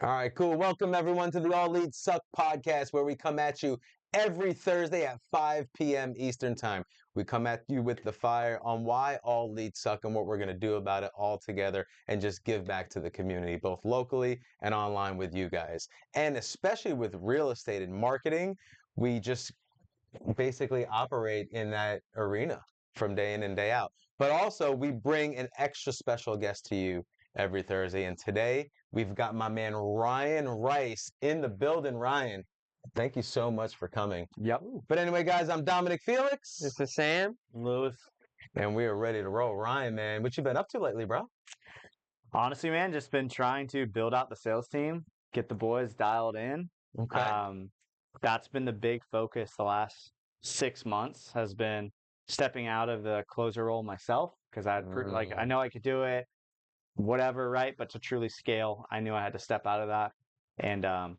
All right, cool. Welcome everyone to the All Leads Suck podcast, where we come at you every Thursday at 5 p.m. Eastern Time. We come at you with the fire on why all leads suck and what we're going to do about it all together and just give back to the community, both locally and online with you guys. And especially with real estate and marketing, we just basically operate in that arena from day in and day out. But also, we bring an extra special guest to you every Thursday. And today, we've got my man Ryan Rice in the building. Ryan, thank you so much for coming. Yep. But anyway, guys, I'm Dominic Felix. This is Sam. Lewis. And we are ready to roll. Ryan, man, what you been up to lately, bro? Honestly, man, just been trying to build out the sales team, get the boys dialed in. Okay. That's been the big focus the last 6 months, has been stepping out of the closer role myself, because I know I could do it, whatever, right? But to truly scale, I knew I had to step out of that and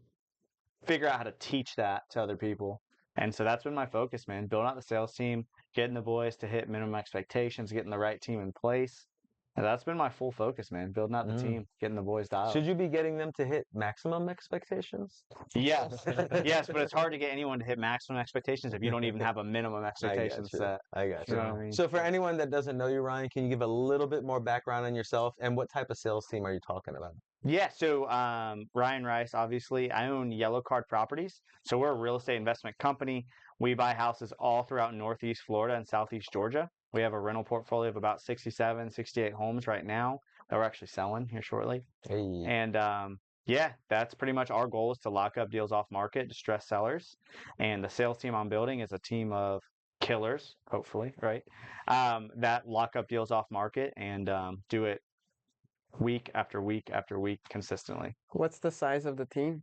figure out how to teach that to other people. And so that's been my focus, man. Building out the sales team, getting the boys to hit minimum expectations, getting the right team in place. And that's been my full focus, man. Building out the team, getting the boys dialed. Should you be getting them to hit maximum expectations? Yes. Yes, but it's hard to get anyone to hit maximum expectations if you don't even have a minimum expectation set. I got you. You know what I mean? So for anyone that doesn't know you, Ryan, can you give a little bit more background on yourself and what type of sales team are you talking about? Yeah, so Ryan Rice, obviously, I own Yellow Card Properties. So we're a real estate investment company. We buy houses all throughout Northeast Florida and Southeast Georgia. We have a rental portfolio of about 67, 68 homes right now that we're actually selling here shortly. Hey. And yeah, that's pretty much our goal, is to lock up deals off market, distressed sellers. And the sales team I'm building is a team of killers, hopefully, right? That lock up deals off market and do it week after week after week consistently. What's the size of the team?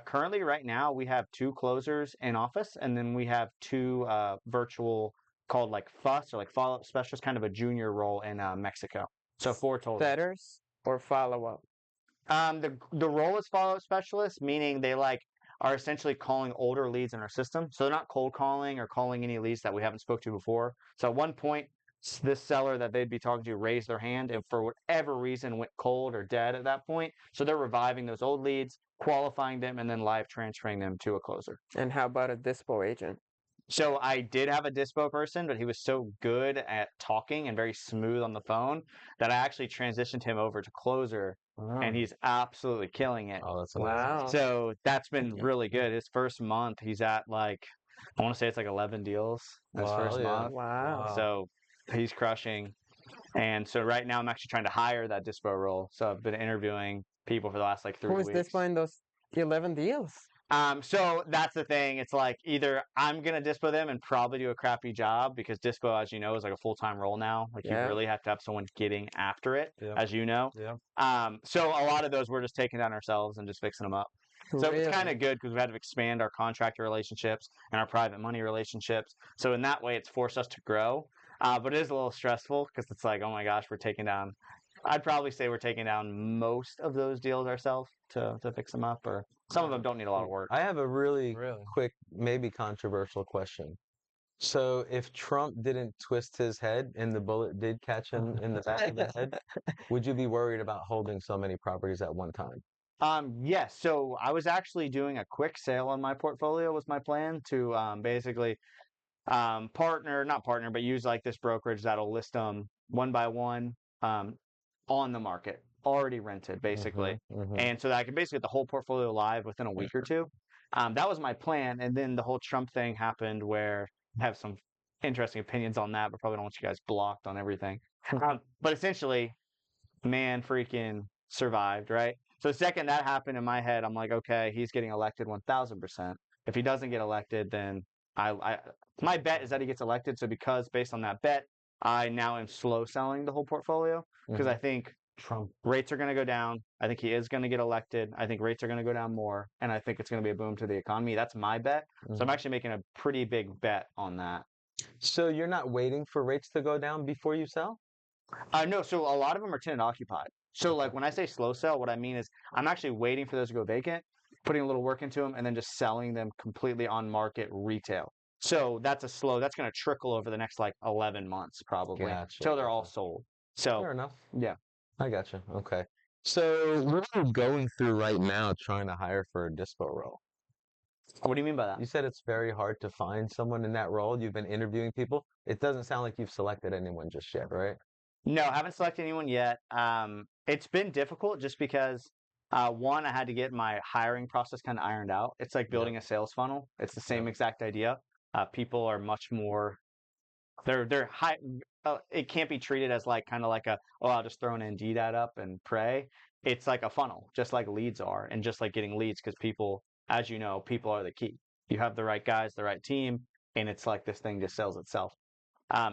Currently, right now, we have 2 closers in office, and then we have 2 virtual, called like FUS, or like follow-up specialists, kind of a junior role in Mexico. So 4 total. Setters or follow-up? The role is follow-up specialist, meaning they are essentially calling older leads in our system. So they're not cold calling or calling any leads that we haven't spoke to before. So at one point, this seller that they'd be talking to raised their hand and for whatever reason went cold or dead at that point. So they're reviving those old leads, qualifying them, and then live transferring them to a closer. And how about a dispo agent? So I did have a dispo person, but he was so good at talking and very smooth on the phone that I actually transitioned him over to closer, and he's absolutely killing it. Oh, that's amazing. Wow. So that's been really good. His first month, he's at I want to say it's 11 deals his first month. Wow. So he's crushing. And so right now I'm actually trying to hire that dispo role. So I've been interviewing people for the last 3 Who is weeks. dispo in those 11 deals? So that's the thing. It's either I'm going to dispo them and probably do a crappy job, because dispo, as you know, is a full-time role now. You really have to have someone getting after it, as you know. Yeah. So a lot of those we're just taking down ourselves and just fixing them up. So it's kind of good, because we've had to expand our contractor relationships and our private money relationships. So in that way, it's forced us to grow. But it is a little stressful, because it's oh my gosh, we're taking down. I'd probably say we're taking down most of those deals ourselves to fix them up, or some of them don't need a lot of work. I have a really quick, maybe controversial question. So if Trump didn't twist his head and the bullet did catch him in the back of the head, would you be worried about holding so many properties at one time? Yes. So I was actually doing a quick sale on my portfolio, was my plan, to basically not partner, but use this brokerage that'll list them one by one on the market, already rented, basically. And so that I could basically get the whole portfolio live within a week or two. That was my plan. And then the whole Trump thing happened, where I have some interesting opinions on that, but probably don't want you guys blocked on everything. But essentially, man freaking survived, right? So the second that happened in my head, I'm okay, he's getting elected 1000%. If he doesn't get elected, then my bet is that he gets elected. So because based on that bet, I now am slow selling the whole portfolio, because I think Trump rates are going to go down. I think he is going to get elected. I think rates are going to go down more, and I think it's going to be a boom to the economy. That's my bet. So I'm actually making a pretty big bet on that. So you're not waiting for rates to go down before you sell? No. So a lot of them are tenant occupied. So when I say slow sell, what I mean is I'm actually waiting for those to go vacant, putting a little work into them, and then just selling them completely on market retail. So that's going to trickle over the next 11 months probably, Gotcha. until they're all sold. So Fair enough. Yeah. I gotcha. Okay. So what are you going through right now trying to hire for a dispo role? What do you mean by that? You said it's very hard to find someone in that role. You've been interviewing people. It doesn't sound like you've selected anyone just yet, right? No, I haven't selected anyone yet. It's been difficult just because one, I had to get my hiring process kind of ironed out. It's like Yeah. building a sales funnel. It's the same Yeah. exact idea. People are much more they're high. It can't be treated as like kind of like a, oh, I'll just throw an Indeed ad up and pray. It's like a funnel, just like leads are, and just like getting leads, because people, as you know, people are the key. You have the right guys, the right team, and it's like this thing just sells itself.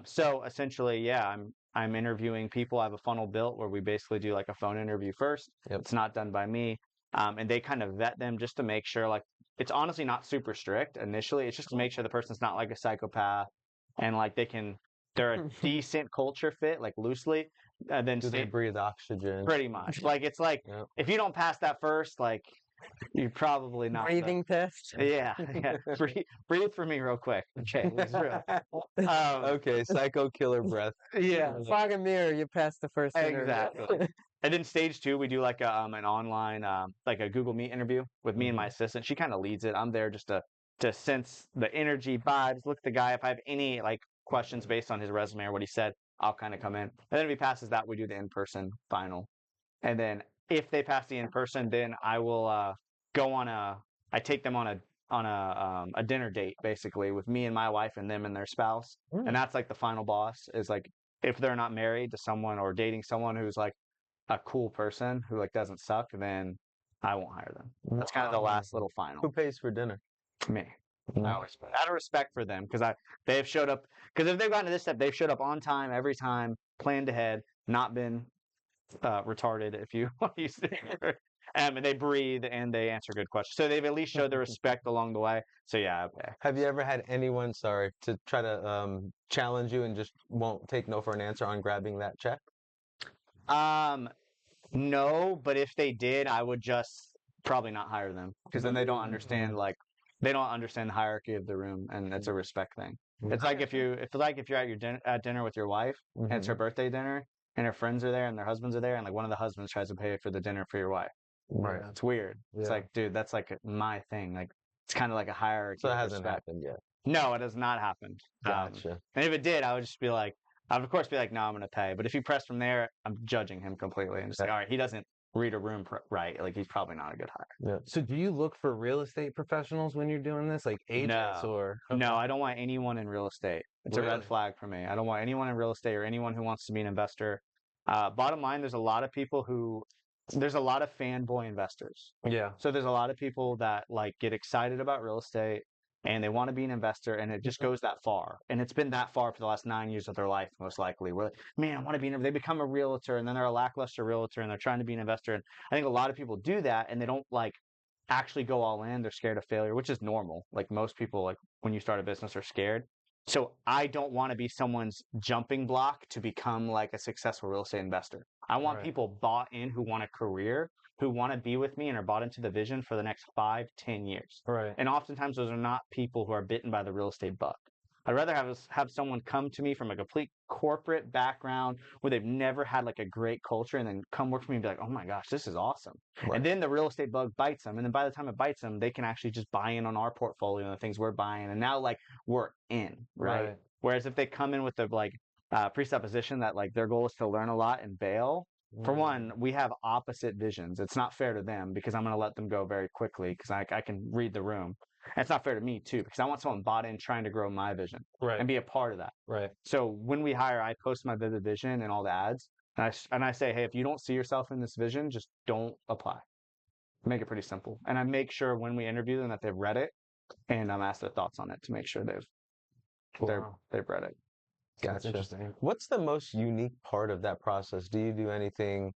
So essentially, yeah, I'm interviewing people. I have a funnel built where we basically do like a phone interview first. Yep. It's not done by me, and they kind of vet them just to make sure. Like, it's honestly not super strict initially. It's just to make sure the person's not like a psychopath, and like they're a decent culture fit, like loosely. Then Do they breathe oxygen? pretty much. Like, it's like Yep. if you don't pass that first, like, you're probably not the- Breathing test. Yeah, yeah. Breathe for me real quick. Okay, it's real. Okay, psycho killer breath. Yeah, Fog and mirror, you passed the first interview. exactly. And then stage 2, we do like a an online like a Google Meet interview with me and my assistant. She kind of leads it. I'm there just to sense the energy, vibes, look at the guy. If I have any like questions based on his resume or what he said, I'll kind of come in. And then if he passes that, we do the in-person final. And then if they pass the in-person, then I will go on I take them on a dinner date basically with me and my wife and them and their spouse. And that's like the final boss, is like if they're not married to someone or dating someone who's like a cool person who like doesn't suck, then I won't hire them. That's kind of the last little final. Who pays for dinner? Me. Out of respect for them, because they have showed up. Because if they've gotten to this step, they've showed up on time every time, planned ahead, not been retarded, if you want to use it. And they breathe and they answer good questions. So they've at least showed the respect along the way. So yeah, okay. Have you ever had anyone, sorry, to try to challenge you and just won't take no for an answer on grabbing that check? No, but if they did, I would just probably not hire them, because then they don't understand they don't understand the hierarchy of the room, and it's a respect thing. It's like if you're at your at dinner with your wife and it's her birthday dinner and her friends are there and their husbands are there, and like one of the husbands tries to pay for the dinner for your wife. Right. It's weird. It's Yeah. like, dude, that's like my thing. Like, it's kind of like a hierarchy. So it of hasn't respect. happened yet. No, it has not happened. Gotcha. And if it did, I would just be like, I would of course be like, no, I'm going to pay. But if you press from there, I'm judging him completely and just like, all right, he doesn't read a room right. Like, he's probably not a good hire. So do you look for real estate professionals when you're doing this, like agents No. or? No, I don't want anyone in real estate. It's a red Really? flag for me. I don't want anyone in real estate or anyone who wants to be an investor. Bottom line, there's a lot of fanboy investors. Yeah. So there's a lot of people that like get excited about real estate and they want to be an investor, and it just goes that far. And it's been that far for the last 9 years of their life, most likely. Where, man, I want to be they become a realtor, and then they're a lackluster realtor and they're trying to be an investor. And I think a lot of people do that and they don't like actually go all in. They're scared of failure, which is normal. Like, most people, like when you start a business, are scared. So I don't want to be someone's jumping block to become like a successful real estate investor. I want Right. people bought in who want a career, who want to be with me and are bought into the vision for the next 5-10 years. Right. And oftentimes those are not people who are bitten by the real estate bug. I'd rather have someone come to me from a complete corporate background where they've never had like a great culture, and then come work for me and be like, oh my gosh, this is awesome. Right. And then the real estate bug bites them. And then by the time it bites them, they can actually just buy in on our portfolio and the things we're buying. And now like we're in, right? Whereas if they come in with the like presupposition that like their goal is to learn a lot and bail, for one, we have opposite visions. It's not fair to them because I'm going to let them go very quickly because I can read the room. And it's not fair to me too, because I want someone bought in trying to grow my vision Right. and be a part of that. Right. So when we hire, I post my vivid vision and all the ads, and I say, hey, if you don't see yourself in this vision, just don't apply. Make it pretty simple. And I make sure when we interview them that they've read it, and I'm asked their thoughts on it to make sure they've read it. That's Gotcha. interesting. What's the most unique part of that process? Do you do anything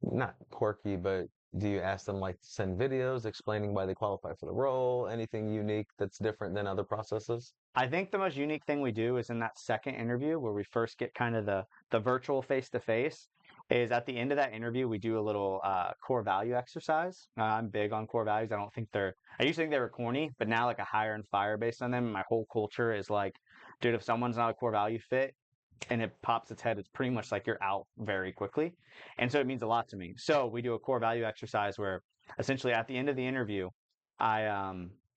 not quirky, but do you ask them like to send videos explaining why they qualify for the role? Anything unique that's different than other processes? I think the most unique thing we do is in that second interview where we first get kind of the virtual face-to-face, is at the end of that interview, we do a little core value exercise. I'm big on core values. I used to think they were corny, but now like I hire and fire based on them. My whole culture is like, dude, if someone's not a core value fit, and it pops its head, it's pretty much like you're out very quickly. And so it means a lot to me. So we do a core value exercise where essentially at the end of the interview,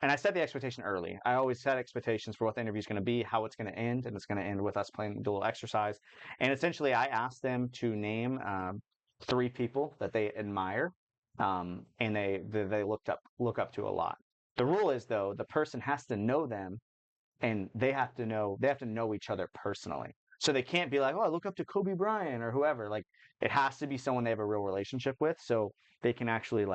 and I set the expectation early. I always set expectations for what the interview is going to be, how it's going to end, and it's going to end with us playing the little exercise. And essentially, I asked them to name 3 people that they admire, and they look up to a lot. The rule is though, the person has to know them, and they have to know each other personally. So they can't be like, oh, I look up to Kobe Bryant or whoever. Like, it has to be someone they have a real relationship with, so they can actually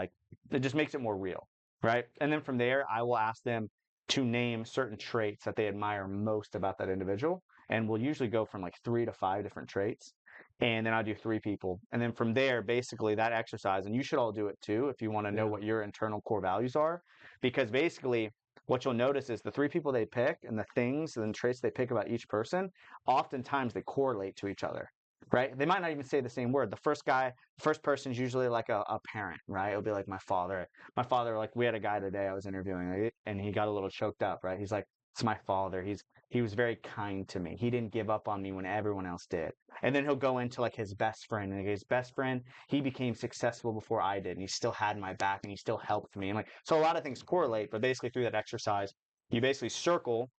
it just makes it more real. Right. And then from there, I will ask them to name certain traits that they admire most about that individual. And we'll usually go from like 3 to 5 different traits. And then I'll do 3 people. And then from there, basically that exercise, and you should all do it too if you want to know what your internal core values are. Because basically what you'll notice is the 3 people they pick and the things and traits they pick about each person, oftentimes they correlate to each other. Right? They might not even say the same word. The first person is usually like a parent, right? It'll be like my father. My father, like we had a guy today I was interviewing, and he got a little choked up, right? He's like, it's my father. He was very kind to me. He didn't give up on me when everyone else did. And then he'll go into like his best friend, and his best friend, he became successful before I did, and he still had my back, and he still helped me. And like, so a lot of things correlate, but basically through that exercise, you basically circle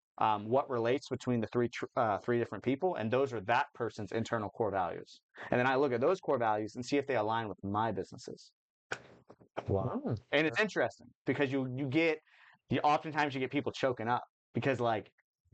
what relates between the 3 different people, and those are that person's internal core values. And then I look at those core values and see if they align with my businesses. Wow. And it's interesting because oftentimes you get people choking up because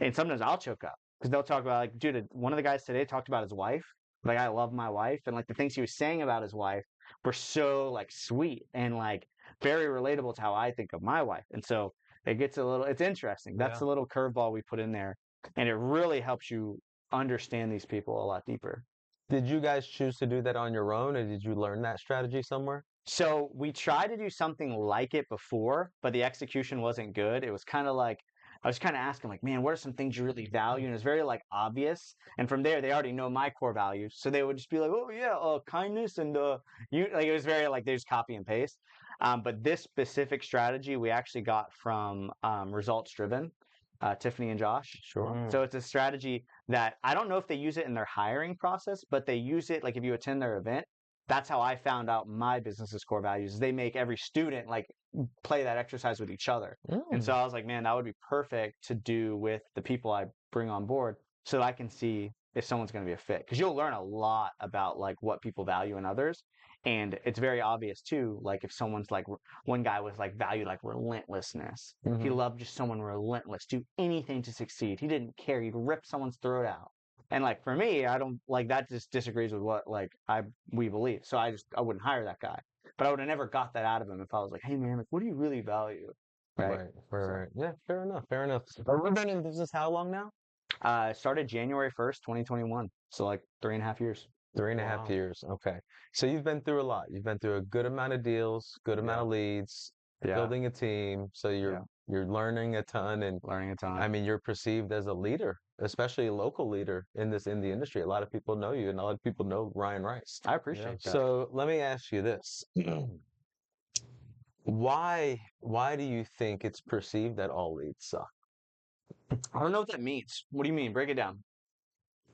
and sometimes I'll choke up because they'll talk about like, dude, one of the guys today talked about his wife. Like, I love my wife, and like the things he was saying about his wife were so like sweet and like very relatable to how I think of my wife. And so it's interesting. That's the little curveball we put in there. And it really helps you understand these people a lot deeper. Did you guys choose to do that on your own, or did you learn that strategy somewhere? So we tried to do something like it before, but the execution wasn't good. It was kind of like, I was kind of asking like, man, what are some things you really value? And it's very like obvious. And from there, they already know my core values. So they would just be like, oh yeah, kindness and it was very like, they just copy and paste. But this specific strategy we actually got from Results Driven, Tiffany and Josh. Sure. So it's a strategy that I don't know if they use it in their hiring process, but they use it like if you attend their event. That's how I found out my business's core values. They make every student like play that exercise with each other. And so I was like, man, that would be perfect to do with the people I bring on board so I can see if someone's going to be a fit. Because you'll learn a lot about like what people value in others. And it's very obvious too, like if someone's like, one guy was like valued like relentlessness. He loved just someone relentless, do anything to succeed. He didn't care. He'd rip someone's throat out. And like for me, I don't like that. Just disagrees with what like we believe. So I wouldn't hire that guy. But I would have never got that out of him if I was like, hey man, like what do you really value? Right. Yeah, fair enough. We've been in business how long now? Started January 1st, 2021. So like 3.5 years. 3.5 years. Okay. So you've been through a lot. You've been through a good amount of deals, good amount of leads, building a team. So you're learning a ton, and learning a ton. I mean, you're perceived as a leader, especially a local leader in the industry. A lot of people know you, and a lot of people know Ryan Rice. I appreciate that. So let me ask you this. Why do you think it's perceived that all leads suck? I don't know what that means. What do you mean? Break it down.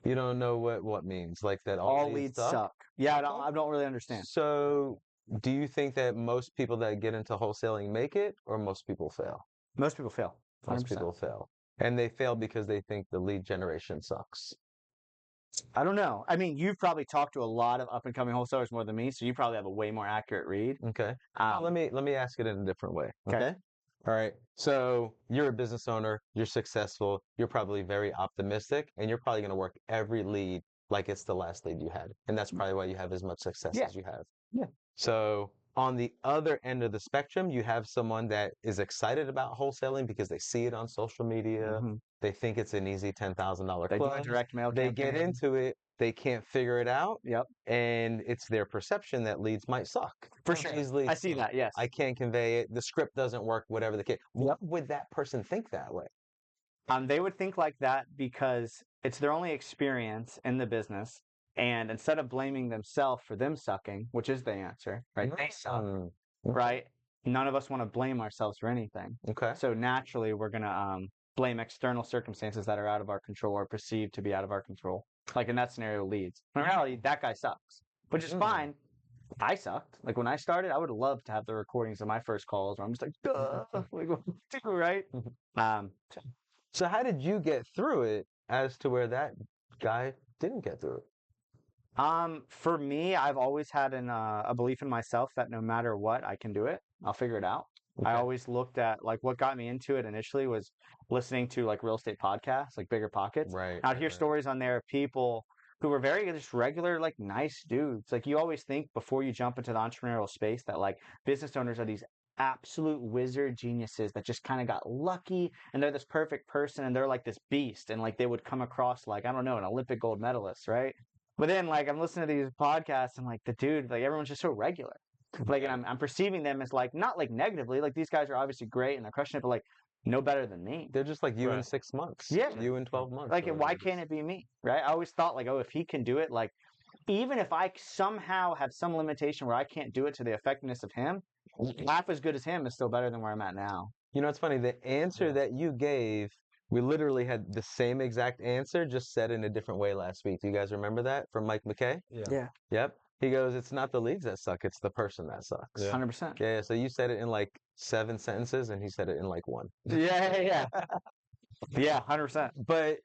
You don't know what means, like that all leads suck? Yeah, I don't really understand. So do you think that most people that get into wholesaling make it, or most people fail? Most people fail. 100%. Most people fail. And they fail because they think the lead generation sucks. I don't know. I mean, you've probably talked to a lot of up and coming wholesalers more than me, so you probably have a way more accurate read. Okay. Let me ask it in a different way. Okay. All right. So you're a business owner, you're successful, you're probably very optimistic, and you're probably going to work every lead like it's the last lead you had. And that's probably why you have as much success as you have. Yeah. So on the other end of the spectrum, you have someone that is excited about wholesaling because they see it on social media. They think it's an easy $10,000 They do a direct mail They campaign. get into it. They can't figure it out. Yep. And it's their perception that leads might suck. For sure. I see that, yes. I can't convey it. The script doesn't work, whatever the case. What would that person think that way? They would think like that because it's their only experience in the business. And instead of blaming themselves for them sucking, which is the answer, right? They suck, right? None of us want to blame ourselves for anything. Okay. So naturally, we're going to blame external circumstances that are out of our control or perceived to be out of our control. Like in that scenario, leads. In reality, that guy sucks, which is fine. I sucked. Like when I started, I would love to have the recordings of my first calls where I'm just like, duh, like, what do, right? Um, So how did you get through it as to where that guy didn't get through it? for me, I've always had a belief in myself that no matter what, I can do it. I'll figure it out. I Okay. always looked at like what got me into it initially was listening to like real estate podcasts, like Bigger Pockets. Right. I'd hear stories on there of people who were very just regular, like nice dudes. Like you always think before you jump into the entrepreneurial space that like business owners are these absolute wizard geniuses that just kind of got lucky and they're this perfect person and they're like this beast and like they would come across like, I don't know, an Olympic gold medalist, right? But then like I'm listening to these podcasts and like the dude, like everyone's just so regular. Like, and I'm perceiving them as like not like negatively. Like these guys are obviously great and they're crushing it, but like no better than me. They're just like you in Right. 6 months. Yeah. You in 12 months. Like, or why whatever can't it be me? Right? I always thought like, oh, if he can do it, like even if I somehow have some limitation where I can't do it to the effectiveness of him, half as good as him is still better than where I'm at now. You know, it's funny. The answer that you gave, we literally had the same exact answer, just said in a different way last week. Do you guys remember that from Mike McKay? Yeah. Yep. He goes, it's not the leads that suck, it's the person that sucks. Yeah. 100%. Yeah, so you said it in like 7 sentences, and he said it in like 1. Yeah. Yeah, 100%. But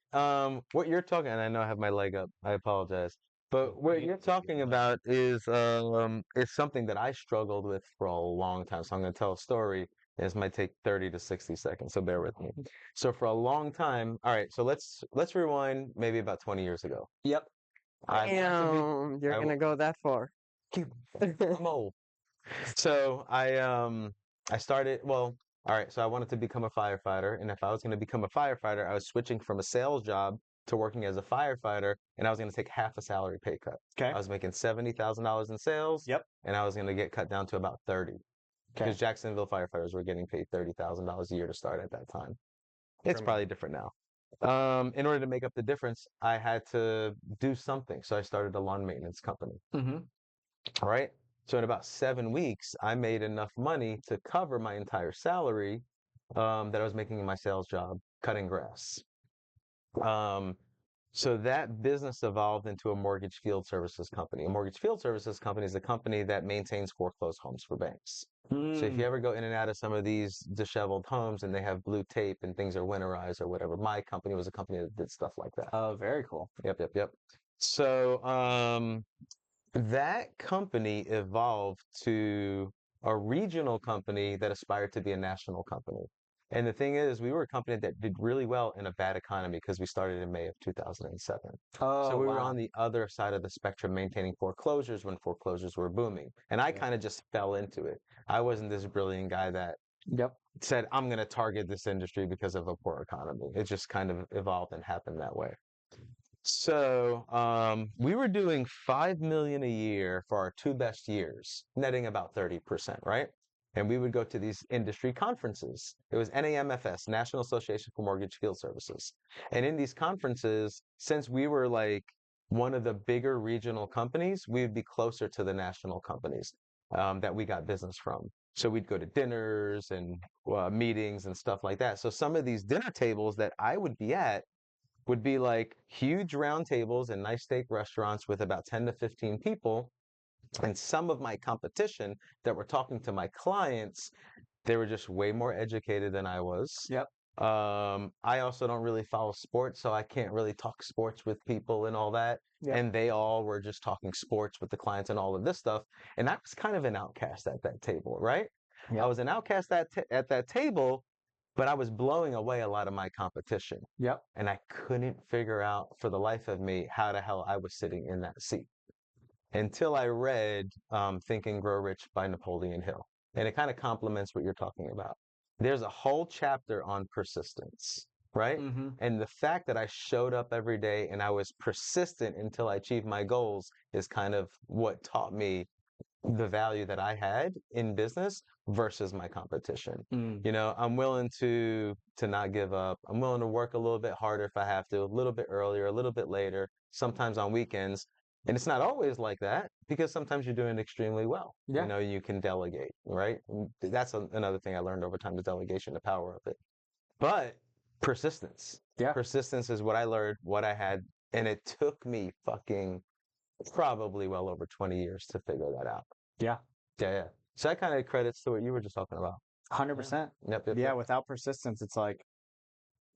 what you're talking, and I know I have my leg up. I apologize. But what you're talking about is something that I struggled with for a long time. So I'm going to tell a story. This might take 30 to 60 seconds, so bear with me. So for a long time, all right. So let's rewind maybe about 20 years ago. Yep. Damn, you're I- gonna go that far. I'm old. So I started, well, all right, so I wanted to become a firefighter, and if I was going to become a firefighter, I was switching from a sales job to working as a firefighter, and I was going to take half a salary pay cut. Okay. I was making $70,000 in sales, Yep. and I was going to get cut down to about 30, because Jacksonville firefighters were getting paid $30,000 a year to start at that time. It's probably different now. In order to make up the difference, I had to do something, so I started a lawn maintenance company. Mm-hmm. All right. So in about 7 weeks, I made enough money to cover my entire salary that I was making in my sales job, cutting grass. So that business evolved into a mortgage field services company. A mortgage field services company is a company that maintains foreclosed homes for banks. So if you ever go in and out of some of these disheveled homes and they have blue tape and things are winterized or whatever, my company was a company that did stuff like that. Oh, very cool. Yep. So that company evolved to a regional company that aspired to be a national company. And the thing is, we were a company that did really well in a bad economy because we started in May of 2007. Oh, So we were on the other side of the spectrum maintaining foreclosures when foreclosures were booming. And I kind of just fell into it. I wasn't this brilliant guy that Yep. said, I'm going to target this industry because of a poor economy. It just kind of evolved and happened that way. So we were doing $5 million a year for our 2 best years, netting about 30%, right? And we would go to these industry conferences. It was NAMFS, National Association for Mortgage Field Services. And in these conferences, since we were like one of the bigger regional companies, we would be closer to the national companies that we got business from. So we'd go to dinners and meetings and stuff like that. So some of these dinner tables that I would be at would be like huge round tables in nice steak restaurants with about 10 to 15 people. And some of my competition that were talking to my clients, they were just way more educated than I was. Yep. I also don't really follow sports, so I can't really talk sports with people and all that. Yep. And they all were just talking sports with the clients and all of this stuff. And I was kind of an outcast at that table, right? Yep. I was an outcast at that table, but I was blowing away a lot of my competition. Yep. And I couldn't figure out for the life of me how the hell I was sitting in that seat until I read Think and Grow Rich by Napoleon Hill. And it kind of complements what you're talking about. There's a whole chapter on persistence, right? Mm-hmm. And the fact that I showed up every day and I was persistent until I achieved my goals is kind of what taught me the value that I had in business versus my competition. You know, I'm willing to not give up. I'm willing to work a little bit harder if I have to, a little bit earlier, a little bit later, sometimes on weekends. And it's not always like that because sometimes you're doing extremely well. Yeah. You know, you can delegate, right? That's another thing I learned over time is delegation, the power of it. But persistence. Yeah. Persistence is what I learned, what I had And it took me fucking probably well over 20 years to figure that out. Yeah. Yeah. So that kind of credits to what you were just talking about. 100%. Yep. Yeah, without persistence, it's like,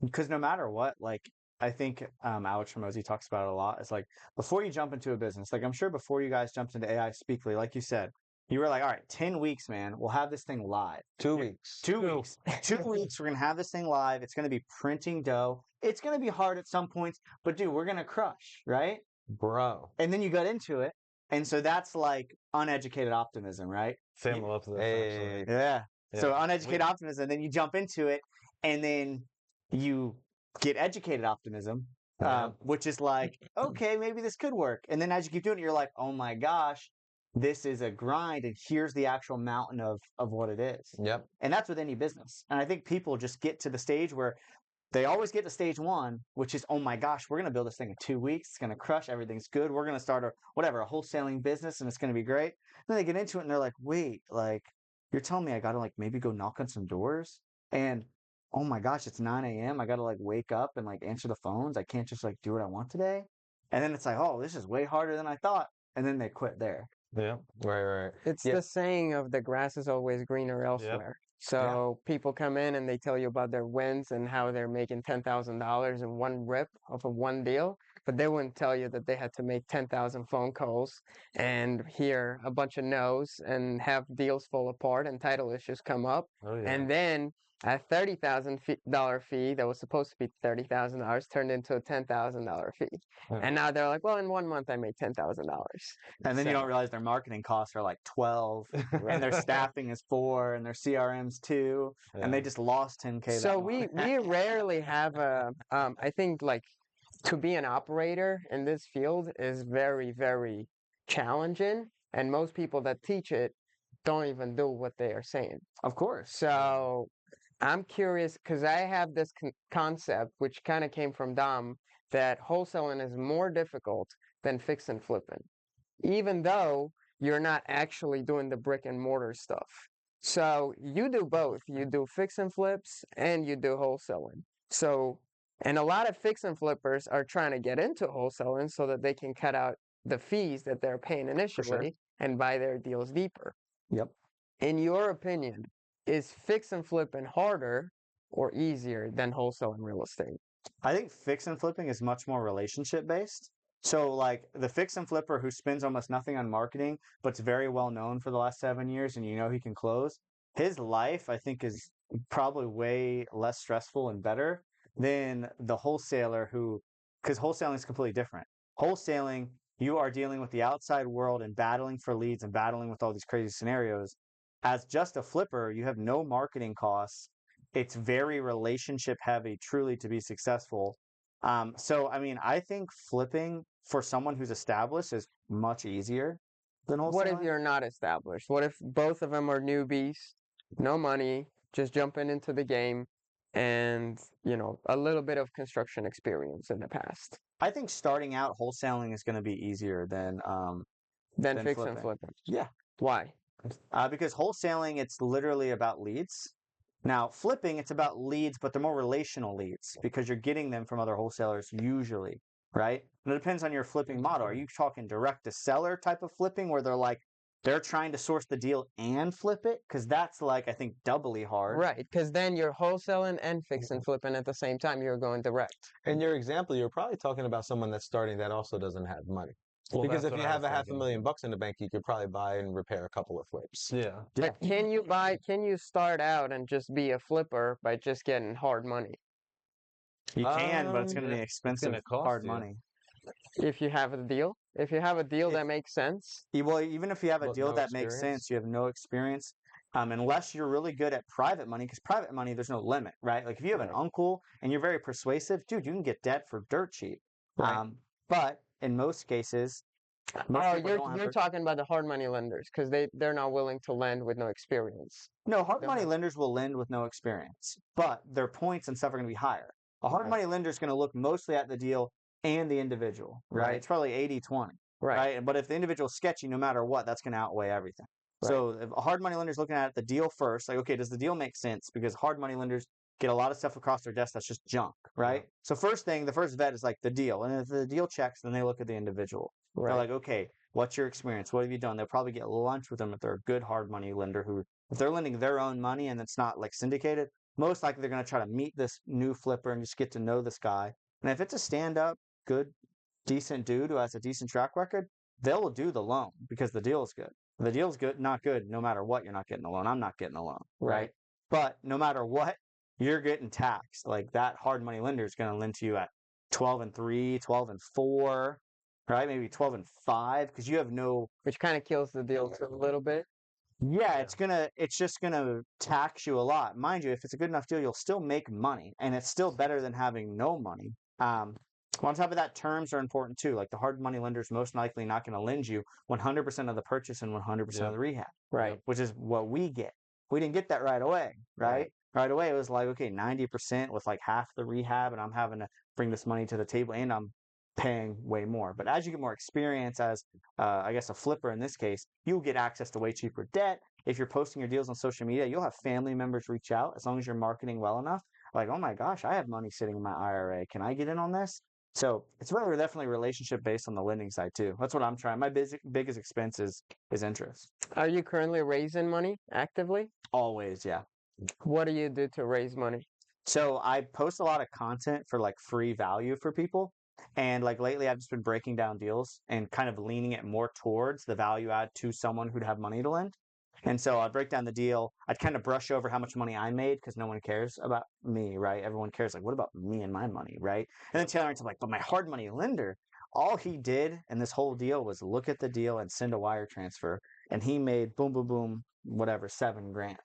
because no matter what, like, I think Alex Ramosi talks about it a lot. It's like, before you jump into a business, like, I'm sure before you guys jumped into AI Speakly, like you said, you were like, all right, 10 weeks, man, we'll have this thing live. 2 weeks. 2 weeks. 2 weeks, we're going to have this thing live. It's going to be printing dough. It's going to be hard at some points, but dude, we're going to crush, right? Bro. And then you got into it. And so that's like uneducated optimism, right? Sam loves this, Hey. actually. Yeah. So Yeah. uneducated optimism, then you jump into it, and then you get educated optimism, Yeah. which is like, okay, maybe this could work. And then as you keep doing it, you're like, oh my gosh, this is a grind, and here's the actual mountain of what it is. Yep. And that's with any business. And I think people just get to the stage where they always get to stage one, which is, oh my gosh, we're going to build this thing in 2 weeks. It's going to crush. Everything's good. We're going to start a wholesaling business, and it's going to be great. Then they get into it, and they're like, wait, like, you're telling me I got to like maybe go knock on some doors? And oh my gosh, it's 9 a.m. I got to like wake up and like answer the phones. I can't just like do what I want today. And then it's like, oh, this is way harder than I thought. And then they quit there. Yeah. Right. It's Yeah. the saying of the grass is always greener elsewhere. So people come in and they tell you about their wins and how they're making $10,000 in one rip of a one deal, but they wouldn't tell you that they had to make 10,000 phone calls and hear a bunch of no's and have deals fall apart and title issues come up. Oh, yeah. And then a $30,000 fee that was supposed to be $30,000 turned into a $10,000 fee. Yeah. And now they're like, well, in 1 month I made $10,000. And then you So- don't realize their marketing costs are like 12, and their staffing is 4, and their CRM's 2, and they just lost 10K. So that we month. rarely have I think like to be an operator in this field is very, very challenging. And most people that teach it don't even do what they are saying. Of course. So I'm curious because I have this concept, which kind of came from Dom, that wholesaling is more difficult than fix and flipping, even though you're not actually doing the brick and mortar stuff. So you do both. You do fix and flips and you do wholesaling. So, and a lot of fix and flippers are trying to get into wholesaling so that they can cut out the fees that they're paying initially and buy their deals deeper. Yep. In your opinion, is fix and flipping harder or easier than wholesaling real estate? I think fix and flipping is much more relationship based. So like the fix and flipper who spends almost nothing on marketing, but's very well known for the last 7 years, and you know he can close. His life, I think, is probably way less stressful and better than the wholesaler who, because wholesaling is completely different. Wholesaling, you are dealing with the outside world and battling for leads and battling with all these crazy scenarios. As just a flipper, you have no marketing costs. It's very relationship heavy, truly, to be successful. So, I mean, I think flipping for someone who's established is much easier than wholesaling. What if you're not established? What if both of them are newbies, no money, just jumping into the game, and a little bit of construction experience in the past? I think starting out wholesaling is going to be easier than Fix flipping. and flipping. Yeah. Why? Because wholesaling, it's literally about leads. Now, flipping, it's about leads, but they're more relational leads because you're getting them from other wholesalers usually, right? And it depends on your flipping model. Are you talking direct to seller type of flipping where they're trying to source the deal and flip it? Because that's like, I think, doubly hard. Right, because then you're wholesaling and fix and flipping at the same time. You're going direct. In your example, you're probably talking about someone that's starting that also doesn't have money. Well, Because that's if you what I have was a thinking. $500,000 in the bank, you could probably buy and repair a couple of flips. Yeah. But can you start out and just be a flipper by just getting hard money? You can, but it's going to be Yeah, expensive, gonna cost hard you. money. If you have a deal? If you have a deal that makes sense? Well, even if you have a But deal no that makes experience? sense, you have no experience. Unless you're really good at private money, because private money, there's no limit, right? Like if you have an uncle and you're very persuasive, dude, you can get debt for dirt cheap. Right. But in most cases, most people don't have You're talking about the hard money lenders because they're not willing to lend with no experience. No, hard Don't money have- lenders will lend with no experience, but their points and stuff are going to be higher. A hard Right. money lender is going to look mostly at the deal and the individual, right? Right. It's probably 80-20, Right. right? But if the individual's sketchy, no matter what, that's going to outweigh everything. Right. So if a hard money lender is looking at the deal first, like, okay, does the deal make sense? Because hard money lenders get a lot of stuff across their desk that's just junk, right? So the first vet is like the deal. And if the deal checks, then they look at the individual. They're Right. like, okay, what's your experience? What have you done? They'll probably get lunch with them if they're a good hard money lender who, if they're lending their own money and it's not like syndicated, most likely they're going to try to meet this new flipper and just get to know this guy. And if it's a stand up, good, decent dude who has a decent track record, they'll do the loan because the deal is good. If the deal's good, not good, no matter what, you're not getting the loan. I'm not getting the loan, right? But no matter what, you're getting taxed. Like that hard money lender is going to lend to you at 12-3, 12-4, right? Maybe 12-5 because you have no. Which kind of kills the deal a little bit. Yeah, it's just gonna tax you a lot. Mind you, if it's a good enough deal, you'll still make money, and it's still better than having no money. On top of that, terms are important too. Like the hard money lender is most likely not going to lend you 100% of the purchase and 100% of the rehab, Right. which is what we get. We didn't get that right away, right? Right away, it was like, okay, 90% with like half the rehab, and I'm having to bring this money to the table, and I'm paying way more. But as you get more experience as, I guess, a flipper in this case, you'll get access to way cheaper debt. If you're posting your deals on social media, you'll have family members reach out as long as you're marketing well enough. Like, oh my gosh, I have money sitting in my IRA. Can I get in on this? So it's really definitely relationship based on the lending side too. That's what I'm trying. My biggest expense is interest. Are you currently raising money actively? Always, yeah. What do you do to raise money? So I post a lot of content for like free value for people. And like lately, I've just been breaking down deals and kind of leaning it more towards the value add to someone who'd have money to lend. And so I'd break down the deal. I'd kind of brush over how much money I made because no one cares about me, right? Everyone cares, like, what about me and my money, right? And then Taylor I'm like, but my hard money lender, all he did in this whole deal was look at the deal and send a wire transfer. And he made boom, boom, boom, whatever, $7,000.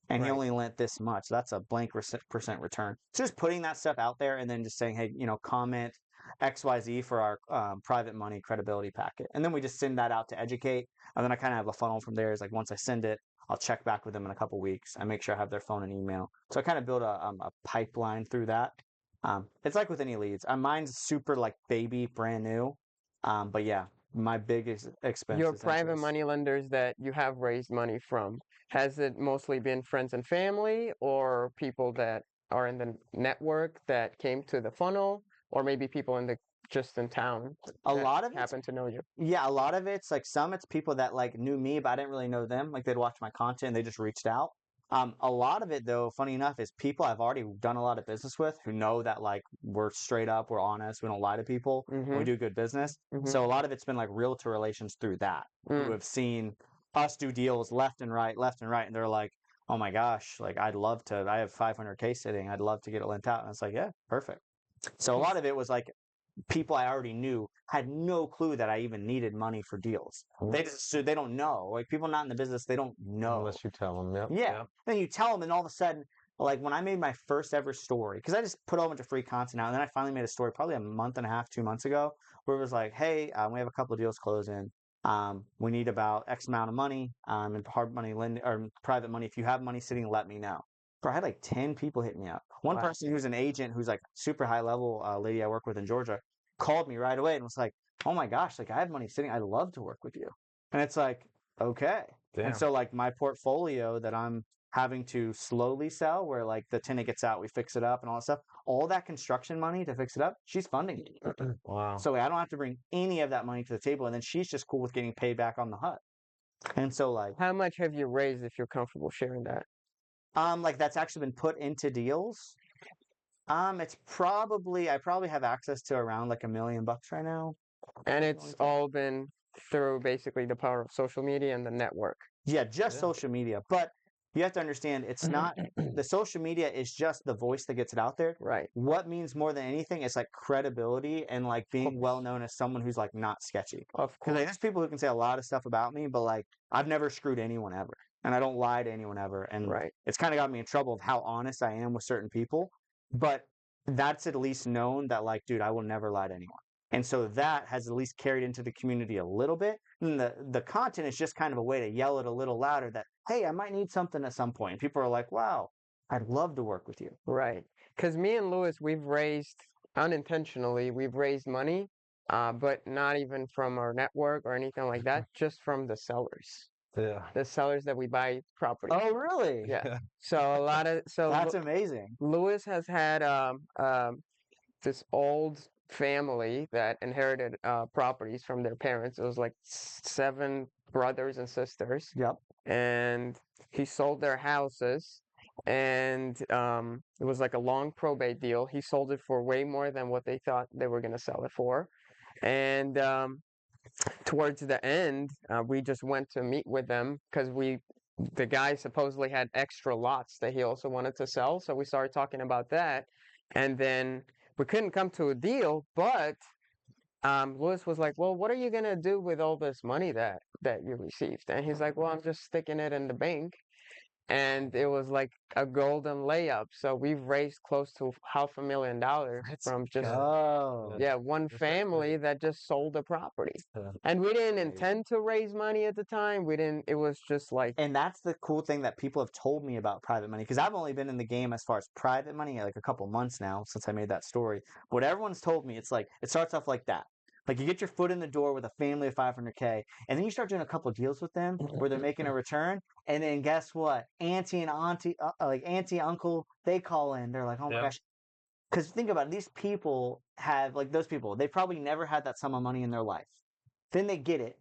And he only lent this much. That's a blank percent return. So just putting that stuff out there and then just saying, hey, comment XYZ for our private money credibility packet. And then we just send that out to educate. And then I kind of have a funnel from there. Is like once I send it, I'll check back with them in a couple weeks. I make sure I have their phone and email. So I kind of build a pipeline through that. It's like with any leads. Mine's super like baby, brand new. But yeah, my biggest expense Your is private interest. money lenders that you have raised money from, has it mostly been friends and family or people that are in the network that came to the funnel, or maybe people just in town A that lot of it's happen to know you? Yeah, a lot of it's like it's people that like knew me, but I didn't really know them. Like they'd watch my content and they just reached out. A lot of it though, funny enough, is people I've already done a lot of business with who know that like we're straight up, we're honest, we don't lie to people, and we do good business. So a lot of it's been like realtor relations through that who have seen us do deals left and right, and they're like, oh my gosh, like I have 500K sitting, I'd love to get it lent out, and it's like, yeah, perfect. So a lot of it was like people I already knew had no clue that I even needed money for deals. They don't know. Like people not in the business, they don't know unless you tell them. Yep. Yeah. Yep. Then you tell them, and all of a sudden, like when I made my first ever story, because I just put a whole bunch of free content out, and then I finally made a story probably a month and a half, 2 months ago, where it was like, hey, we have a couple of deals closing. We need about X amount of money, and hard money lending or private money. If you have money sitting, let me know. Bro, I had like 10 people hit me up. One person who's an agent who's like super high level lady I work with in Georgia called me right away and was like, oh my gosh, like I have money sitting. I'd love to work with you. And it's like, okay. Damn. And so like my portfolio that I'm having to slowly sell where like the tenant gets out, we fix it up and all that stuff, all that construction money to fix it up, she's funding it. Wow. So I don't have to bring any of that money to the table. And then she's just cool with getting paid back on the HUD. And so like, How much have you raised if you're comfortable sharing that? like that's actually been put into deals. It's I probably have access to around like $1 million right now. And it's all been through basically the power of social media and the network. Yeah, just social media. But you have to understand, it's not the social media is just the voice that gets it out there. Right. What means more than anything is like credibility and like being well known as someone who's like not sketchy. Of Because course. like, there's people who can say a lot of stuff about me, but like I've never screwed anyone ever, and I don't lie to anyone ever, and it's kind of got me in trouble of how honest I am with certain people. But that's at least known that like, dude, I will never lie to anyone. And so that has at least carried into the community a little bit. And the content is just kind of a way to yell it a little louder that, hey, I might need something at some point. And people are like, wow, I'd love to work with you. Right. Because me and Lewis, we've raised money, but not even from our network or anything like that, just from the sellers. Yeah. the sellers that we buy property. Oh, really? Yeah. So a lot of That's amazing. Lewis has had this old family that inherited properties from their parents. It was like 7 brothers and sisters, Yep. and he sold their houses, and it was like a long probate deal. He sold it for way more than what they thought they were going to sell it for, and towards the end, we just went to meet with them because the guy supposedly had extra lots that he also wanted to sell. So we started talking about that, and then we couldn't come to a deal. But Lewis was like, "Well, what are you gonna do with all this money that you received?" And he's like, "Well, I'm just sticking it in the bank." And it was like a golden layup. So we've raised close to $500,000 from just Oh. one That's family that just sold the property. Yeah. And we didn't Amazing. intend to raise money at the time. We didn't. It was just like And that's the cool thing that people have told me about private money, because I've only been in the game as far as private money like a couple months now since I made that story. What everyone's told me, it's like it starts off like that. Like you get your foot in the door with a family of 500K, and then you start doing a couple deals with them where they're making a return, and then guess what? Auntie and auntie, like auntie, uncle, they call in. They're like, oh my Yeah. gosh. Because think about it, these people have, like those people, they probably never had that sum of money in their life. Then they get it,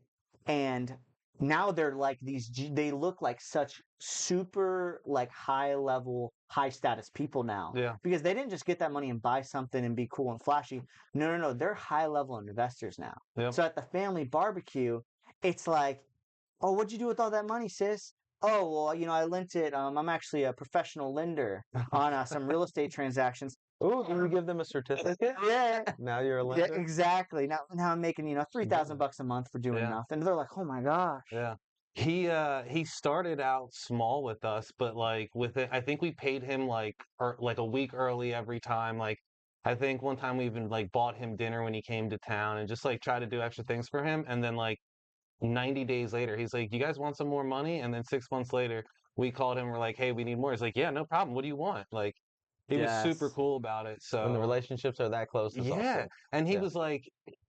and now they're like they look like such super like high level, high status people now. Yeah. Because they didn't just get that money and buy something and be cool and flashy. No. They're high level investors now. Yep. So at the family barbecue, it's like, oh, what'd you do with all that money, sis? Oh, well, I lent it. I'm actually a professional lender on some real estate transactions. Ooh, do you give them a certificate? Yeah. Now you're a Yeah, lender? exactly. Now I'm making, $3,000 a month for doing Yeah. nothing. They're like, oh my gosh. Yeah. He started out small with us, but like with it, I think we paid him like a week early every time. Like I think one time we even like bought him dinner when he came to town and just like tried to do extra things for him. And then like 90 days later, he's like, "You guys want some more money?" And then 6 months later, we called him. We're like, "Hey, we need more." He's like, "Yeah, no problem. What do you want?" Like he was super Yes. cool about it. When the So relationships are that close, it's yeah, awesome. and he Yeah. was like,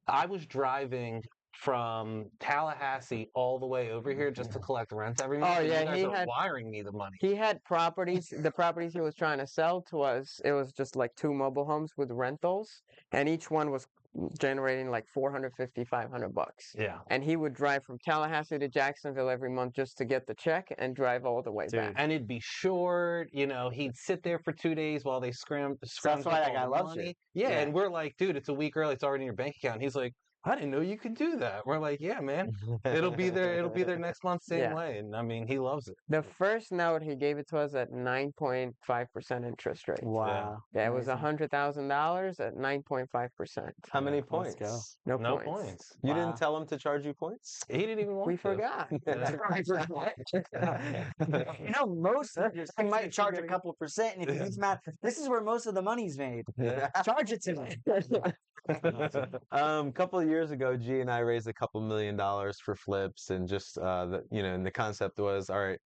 I was driving from Tallahassee all the way over here just to collect rent every month. Oh, and yeah, you guys he are had- wiring me the money. he had properties. The properties he was trying to sell to us, it was just like 2 mobile homes with rentals, and each one was generating like 450, $500. Yeah, And he would drive from Tallahassee to Jacksonville every month just to get the check and drive all the way Dude. back. and it'd be short. He'd sit there for 2 days while they scrounge why up that all guy the loves money. you. Yeah, Yeah. and we're like, dude, it's a week early. It's already in your bank account. He's like, I didn't know you could do that. We're like, yeah, man, it'll be there. It'll be there next month, same Yeah. way. And I mean, he loves it. The first note he gave it to us at 9.5% interest rate. Wow. Yeah, it was Amazing. $100,000 at 9.5%. How many Yeah, points? go. No, No points. points. You Wow. didn't tell him to charge you points? He didn't even want We to. forgot. Most of your I might charge a couple percent, and if you do the math, this is where most of the money's made. Charge it to me. Couple of years ago, G and I raised a couple $1 million for flips, and just and the concept was, all right,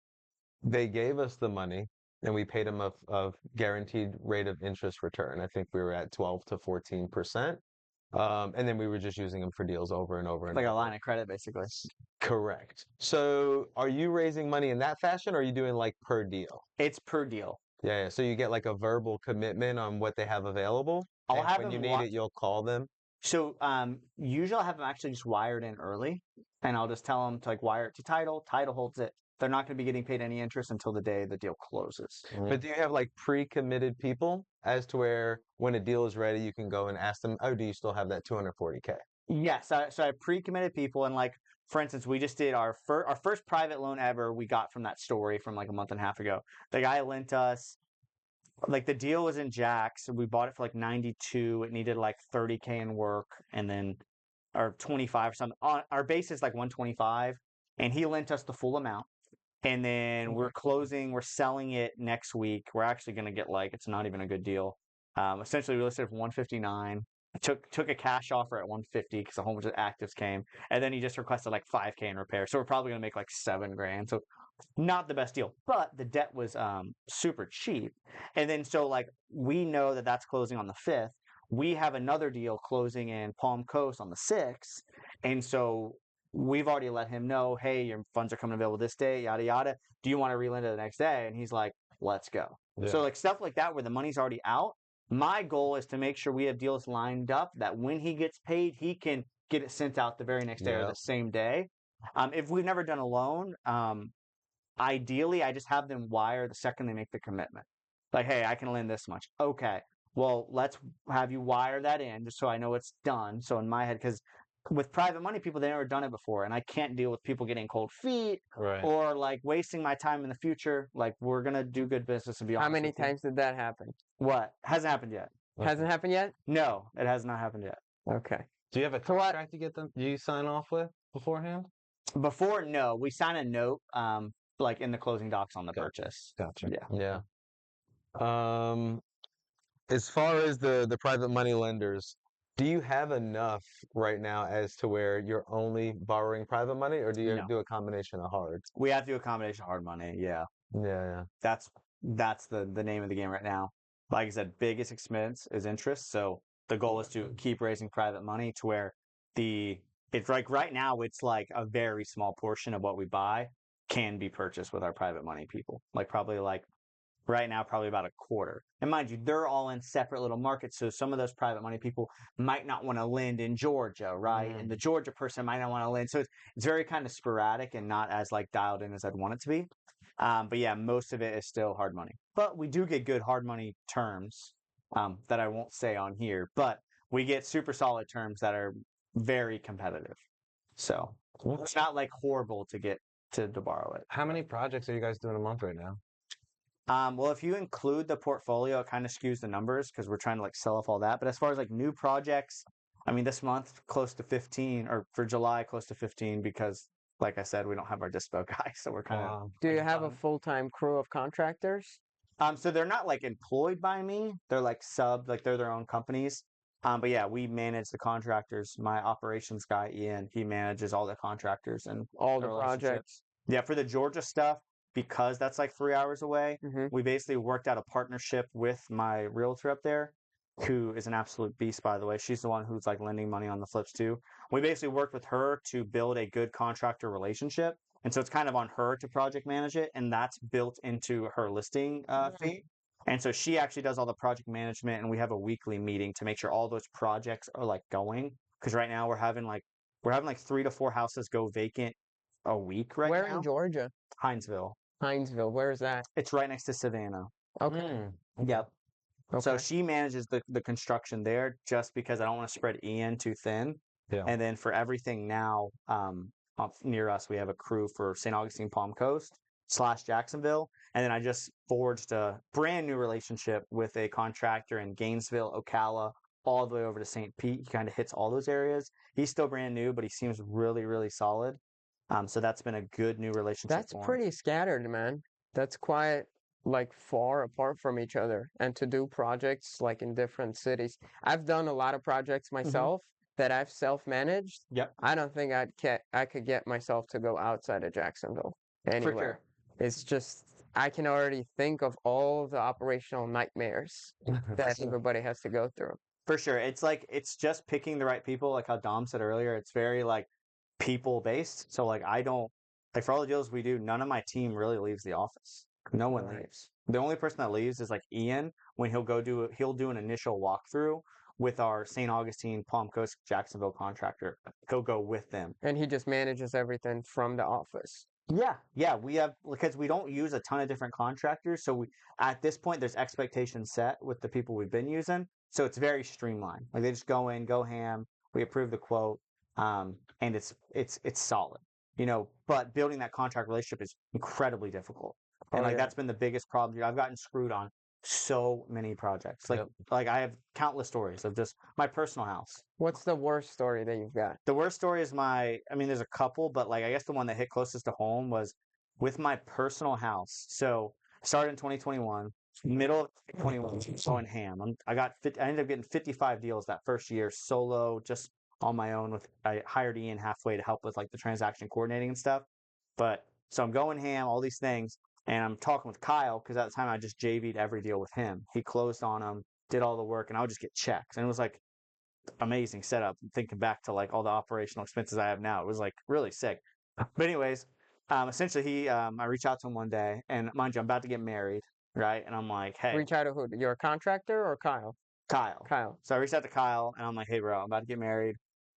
they gave us the money, and we paid them a guaranteed rate of interest return. I think we were at 12 to 14%, and then we were just using them for deals over and over and Like a over. line of credit, basically. Correct. So, are you raising money in that fashion, or are you doing like per deal? It's per deal. Yeah. So you get like a verbal commitment on what they have available. I'll and have when them you need watch- it, you'll call them. So usually I'll have them actually just wired in early, and I'll just tell them to like wire it to title. Title holds it. They're not going to be getting paid any interest until the day the deal closes. But do you have like pre-committed people as to where when a deal is ready, you can go and ask them, oh, do you still have that 240K? Yes, so I have pre-committed people, and like for instance, we just did our first private loan ever. We got from that story from like a month and a half ago. The guy lent us, like the deal was in Jax, and we bought it for like 92. It needed like 30K in work, and then or 25 or something. Our base is like 125, and he lent us the full amount. And then we're selling it next week. We're actually going to get it's not even a good deal. Essentially, we listed it for 159. I took a cash offer at 150 because a whole bunch of actives came, and then he just requested like 5K in repair. So we're probably going to make like $7,000. So not the best deal, but the debt was super cheap. And then so like we know that that's closing on the 5th. We have another deal closing in Palm Coast on the 6th, and so we've already let him know, hey, your funds are coming available this day, yada yada. Do you want to relend it the next day? And he's like, let's go. Yeah. So like stuff like that where the money's already out. My goal is to make sure we have deals lined up that when he gets paid, he can get it sent out the very next day or Yeah. the same day. If we've never done a loan, ideally I just have them wire the second they make the commitment. Like, hey, I can lend this much. Okay, well, let's have you wire that in just so I know it's done. So in my head, because with private money people, they've never done it before, and I can't deal with people getting cold feet Right. or like wasting my time in the future. Like, we're gonna do good business and be honest. How many with you. times did that happen? What hasn't happened yet? Hasn't happened yet? No, it has not happened yet. Okay. Do you have a So what- contract to get them? Do you sign off with beforehand? Before, no, we sign a note, like in the closing docs on the Gotcha. purchase. Gotcha. Yeah. Yeah. As far as the private money lenders, do you have enough right now as to where you're only borrowing private money, or do you No. do a combination of hard? We have to do a combination of hard money. Yeah. Yeah, That's the name of the game right now. Like I said, biggest expense is interest. So the goal is to keep raising private money to where it's like right now it's like a very small portion of what we buy can be purchased with our private money people. Like probably like right now, probably about a quarter. And mind you, they're all in separate little markets. So some of those private money people might not want to lend in Georgia, right? And the Georgia person might not want to lend. So it's very kind of sporadic and not as like dialed in as I'd want it to be. But yeah, most of it is still hard money. But we do get good hard money terms that I won't say on here. But we get super solid terms that are very competitive. So it's not like horrible to get to borrow it. How many projects are you guys doing a month right now? Well, if you include the portfolio, it kind of skews the numbers because we're trying to like sell off all that. But as far as like new projects, I mean, this month close to 15, or for July close to 15, because like I said, we don't have our dispo guy, so we're kind of. Wow. Do you have a full-time crew of contractors? So they're not like employed by me; they're like subbed, like they're their own companies. But yeah, we manage the contractors. My operations guy, Ian, he manages all the contractors and All the relationships. projects? Yeah, for the Georgia stuff, because that's like 3 hours away, Mhm. we basically worked out a partnership with my realtor up there, who is an absolute beast, by the way. She's the one who's like lending money on the flips too. We basically worked with her to build a good contractor relationship. And so it's kind of on her to project manage it, and that's built into her listing fee. And so she actually does all the project management, and we have a weekly meeting to make sure all those projects are like going. Because right now we're having like 3 to 4 houses go vacant a week right Where now. in Georgia? Hinesville. Hinesville. Where is that? It's right next to Savannah. Okay. Yep. So Okay. she manages the construction there just because I don't want to spread Ian too thin. Yeah. And then for everything now, up near us, we have a crew for St. Augustine Palm Coast / Jacksonville. And then I just forged a brand new relationship with a contractor in Gainesville, Ocala, all the way over to St. Pete. He kind of hits all those areas. He's still brand new, but he seems really, really solid. So that's been a good new relationship. That's for him. pretty scattered, man. That's quite like far apart from each other. And to do projects like in different cities. I've done a lot of projects myself that I've self-managed. Yep. I don't think I could get myself to go outside of Jacksonville anywhere. For sure. It's just I can already think of all the operational nightmares that everybody has to go through. For sure. It's like, it's just picking the right people. Like how Dom said earlier, it's very like people based. So like, I don't, like for all the deals we do, none of my team really leaves the office. No one Right. leaves. The only person that leaves is like Ian when he'll do an initial walkthrough with our St. Augustine, Palm Coast, Jacksonville contractor. He'll go with them. And he just manages everything from the office. Yeah, we have, because we don't use a ton of different contractors. So at this point, there's expectations set with the people we've been using. So it's very streamlined. Like they just go in, go ham. We approve the quote, and it's solid. But building that contract relationship is incredibly difficult. And Oh, like yeah. that's been the biggest problem here. I've gotten screwed on so many projects. Yep. Like I have countless stories of just my personal house. What's the worst story that you've got? The worst story is there's a couple, but like I guess the one that hit closest to home was with my personal house. So I started in 2021, middle of 21, going ham. I ended up getting 55 deals that first year, solo, just on my own. I hired Ian halfway to help with like the transaction coordinating and stuff. But so I'm going ham, all these things, and I'm talking with Kyle because at the time I just JV'd every deal with him. He closed on them, did all the work, and I would just get checks. And it was like amazing setup. Thinking back to like all the operational expenses I have now, it was like really sick. But anyways, essentially I reached out to him one day, and mind you, I'm about to get married, right? And I'm like, hey, Reach out to who? Your contractor or Kyle? Kyle. Kyle. So I reached out to Kyle, and I'm like, hey, bro, I'm about to get married.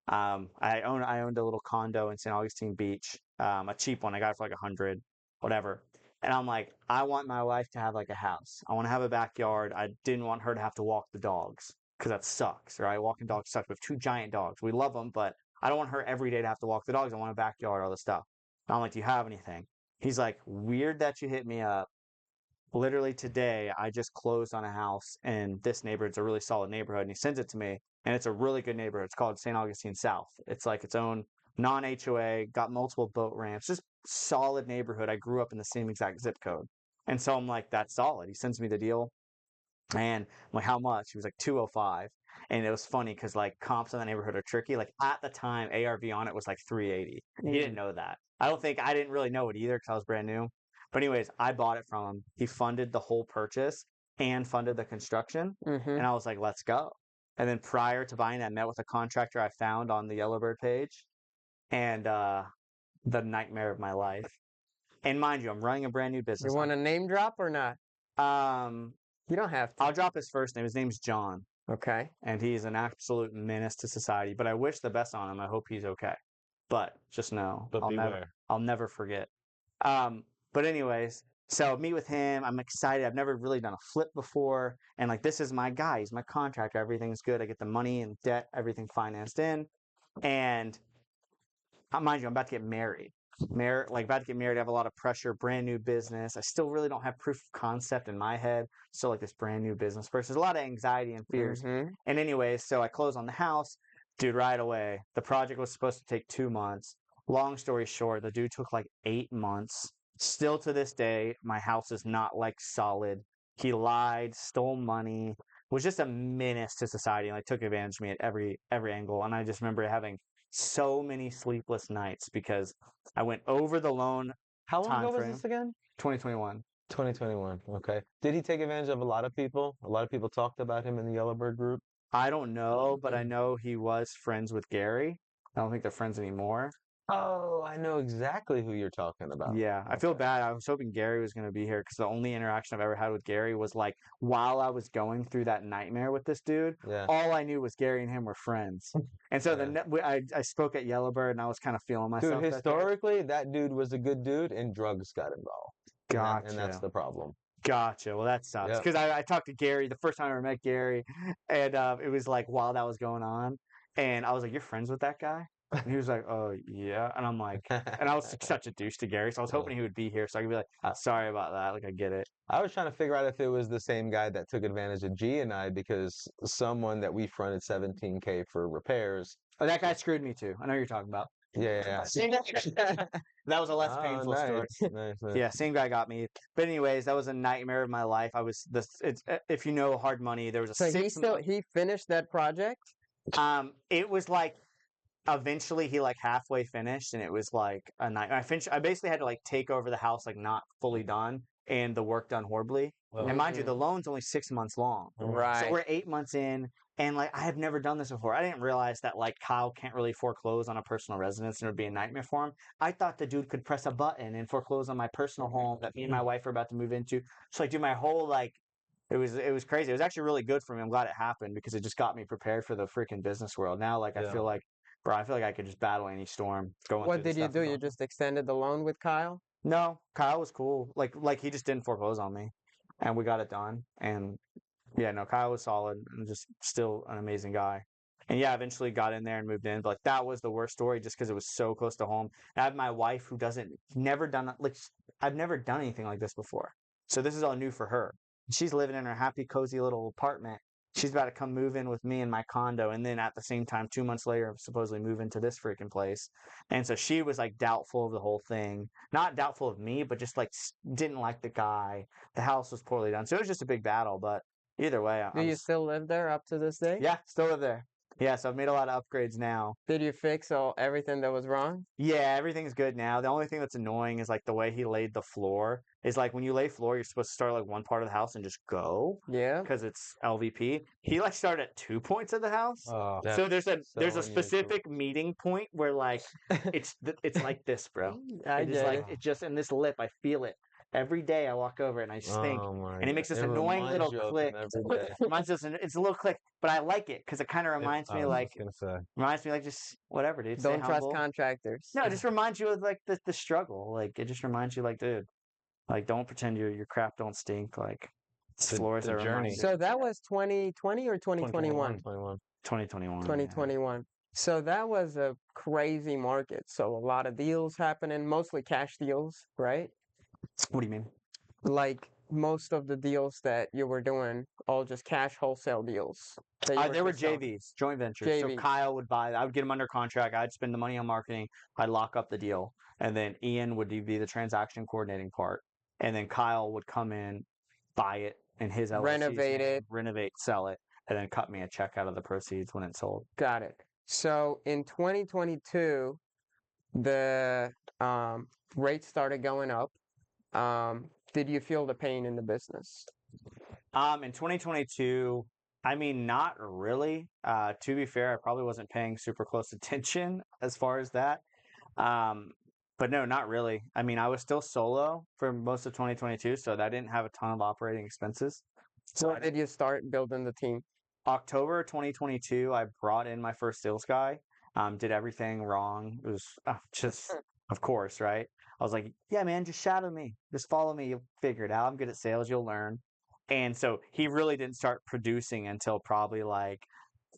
I owned a little condo in St. Augustine Beach, a cheap one. I got it for like 100, whatever. And I'm like, I want my wife to have like a house. I want to have a backyard. I didn't want her to have to walk the dogs because that sucks, right? Walking dogs sucks. We have 2 giant dogs. We love them, but I don't want her every day to have to walk the dogs. I want a backyard, all this stuff. And I'm like, do you have anything? He's like, weird that you hit me up. Literally today, I just closed on a house in this neighborhood. It's a really solid neighborhood, and he sends it to me, and it's a really good neighborhood. It's called St. Augustine South. It's like its own non-HOA, got multiple boat ramps, just solid neighborhood. I grew up in the same exact zip code, and so I'm like, that's solid. He sends me the deal, and I'm like, how much? He was like 205, and it was funny because like comps in the neighborhood are tricky. Like at the time, ARV on it was like 380. He didn't know that. I didn't really know it either because I was brand new. But anyways, I bought it from him. He funded the whole purchase and funded the construction. Mm-hmm. And I was like, let's go. And then prior to buying that, I met with a contractor I found on the Yellowbird page, and the nightmare of my life. And mind you, I'm running a brand new business. You want a name drop or not? Um, You don't have to. I'll drop his first name. His name's John, Okay. and he's an absolute menace to society. But I wish the best on him. I hope he's okay. But just know, But beware. I'll never forget. But anyways, so meet with him. I'm excited. I've never really done a flip before, and like this is my guy. He's my contractor. Everything's good. I get the money and debt, everything financed in, and mind you, I'm about to get married. About to get married. I have a lot of pressure. Brand new business. I still really don't have proof of concept in my head. Still like this brand new business person. There's a lot of anxiety and fears. Mm-hmm. And anyways, so I close on the house, dude. Right away, the project was supposed to take 2 months. Long story short, the dude took like 8 months. Still to this day, my house is not like solid. He lied, stole money, was just a menace to society, and like took advantage of me at every angle. And I just remember having so many sleepless nights because I went over the loan. How long Time ago was frame. this again? 2021. 2021. Okay. Did he take advantage of a lot of people? A lot of people talked about him in the Yellowbird group. I don't know, but I know he was friends with Gary. I don't think they're friends anymore. Oh, I know exactly who you're talking about. Yeah, I feel Okay. bad. I was hoping Gary was going to be here because the only interaction I've ever had with Gary was like while I was going through that nightmare with this dude. Yeah. All I knew was Gary and him were friends, and so I spoke at Yellowbird and I was kind of feeling myself. Dude, historically, that dude was a good dude, and drugs got involved. And that's Gotcha. the problem. Gotcha. Well, that sucks Yep. because I talked to Gary the first time I ever met Gary, and it was like while that was going on, and I was like, "You're friends with that guy?" And he was like, "Oh yeah," and I'm like, and I was such a douche to Gary, so I was hoping he would be here so I could be like, "Sorry about that." Like I get it. I was trying to figure out if it was the same guy that took advantage of G and I because someone that we fronted 17K for repairs. Oh, that guy screwed me too. I know who you're talking about. Yeah. That was a less Oh, painful story. nice. Yeah, same guy got me. But anyways, that was a nightmare of my life. I was this. It's if you know hard money, there was a So six. he finished that project? It was like eventually he like halfway finished, and it was like a night. I basically had to like take over the house like not fully done and the work done horribly. Well, And mind you, the loan's only 6 months long. Right. So we're 8 months in, and like I have never done this before. I didn't realize that like Kyle can't really foreclose on a personal residence, and it would be a nightmare for him. I thought the dude could press a button and foreclose on my personal home that me and my wife are about to move into. So like do my whole like it was crazy. It was actually really good for me. I'm glad it happened because it just got me prepared for the freaking business world. Now like I feel like bro, I feel like I could just battle any storm going What through did you do? You just extended the loan with Kyle? No, Kyle was cool. Like he just didn't foreclose on me, and we got it done. And yeah, no, Kyle was solid and just still an amazing guy. And yeah, eventually got in there and moved in. But like that was the worst story just because it was so close to home. And I have my wife who never done like I've never done anything like this before. So this is all new for her. She's living in her happy, cozy little apartment. She's about to come move in with me in my condo, and then at the same time, 2 months later, supposedly move into this freaking place. And so she was like doubtful of the whole thing, not doubtful of me, but just like didn't like the guy. The house was poorly done, so it was just a big battle. But either way, Do you still live there up to this day? yeah, still live there. Yeah, so I've made a lot of upgrades now. Did you fix everything that was wrong? Yeah, everything's good now. The only thing that's annoying is like the way he laid the floor. Is like when you lay floor, you're supposed to start like one part of the house and just go Yeah. because it's LVP. He like started at 2 points of the house. Oh, So there's a so there's a unusual. specific meeting point where like it's like this, bro. I It is get like it. it just in this lip, I feel it. Every day I walk over and I just think, Oh my and it God. makes this It annoying reminds little you of click. him every day. Reminds us, it's a little click, but I like it because it kind of reminds I me was like just gonna say. just whatever, dude. Stay Don't trust humble. contractors. No, it just reminds you of like the struggle. Like it just reminds you, like, dude, like don't pretend your crap don't stink. Like this The- floor is the a journey. reminder. So that was 2020 or 2021? 21. 2021. 2021. So that was a crazy market. So a lot of deals happening, mostly cash deals, right? Yeah. What do you mean? Like most of the deals that you were doing, all just cash wholesale deals. that you There were just selling. JVs, joint ventures. So JVs. Kyle would buy. I would get him under contract. I'd spend the money on marketing. I'd lock up the deal, and then Ian would be the transaction coordinating part, and then Kyle would come in, buy it in his LLC's Renovate name, it. renovate, sell it, and then cut me a check out of the proceeds when it's sold. Got it. So in 2022, the rates started going up. Did you feel the pain in the business? In 2022, I mean, not really. To be fair, I probably wasn't paying super close attention as far as that. But no, not really. I mean, I was still solo for most of 2022, so that didn't have a ton of operating expenses. So When did you start building the team? October 2022, I brought in my first sales guy. Did everything wrong. It was just, of course, right? I was like, yeah, man, just shadow me. Just follow me. You'll figure it out. I'm good at sales. You'll learn. And so he really didn't start producing until probably like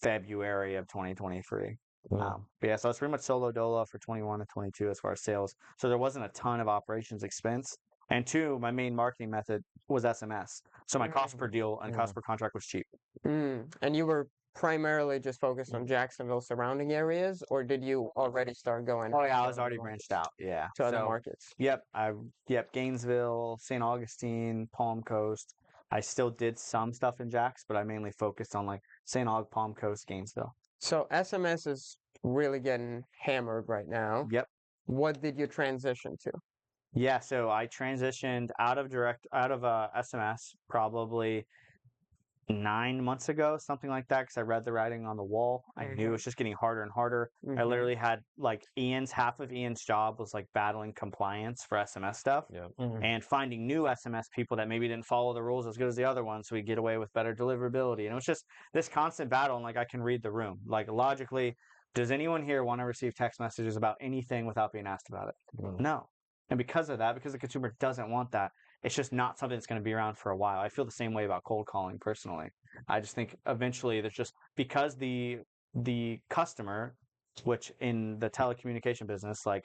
February of 2023. Wow. But yeah, so I was pretty much solo dolo for 21 and 22 as far as sales. So there wasn't a ton of operations expense. And two, my main marketing method was SMS. So my cost per deal and cost per contract was cheap. And you were primarily just focused on Jacksonville surrounding areas, or did you already start going Oh yeah, I to was other already markets? branched out. Yeah. To other So, markets? Yep, Gainesville, St. Augustine, Palm Coast. I still did some stuff in Jax, but I mainly focused on like St. Aug, Palm Coast, Gainesville. So SMS is really getting hammered right now. Yep. What did you transition to? Yeah, so I transitioned out of SMS probably 9 months ago, something like that, because I read the writing on the wall. I knew it was just getting harder and harder. I literally had like half of Ian's job was like battling compliance for SMS stuff and finding new SMS people that maybe didn't follow the rules as good as the other ones, so we get away with better deliverability. And it was just this constant battle. And like I can read the room, like logically, does anyone here want to receive text messages about anything without being asked about it? No. And because of that, because the consumer doesn't want that, it's just not something that's going to be around for a while. I feel the same way about cold calling personally. I just think eventually there's just because the customer, which in the telecommunication business, like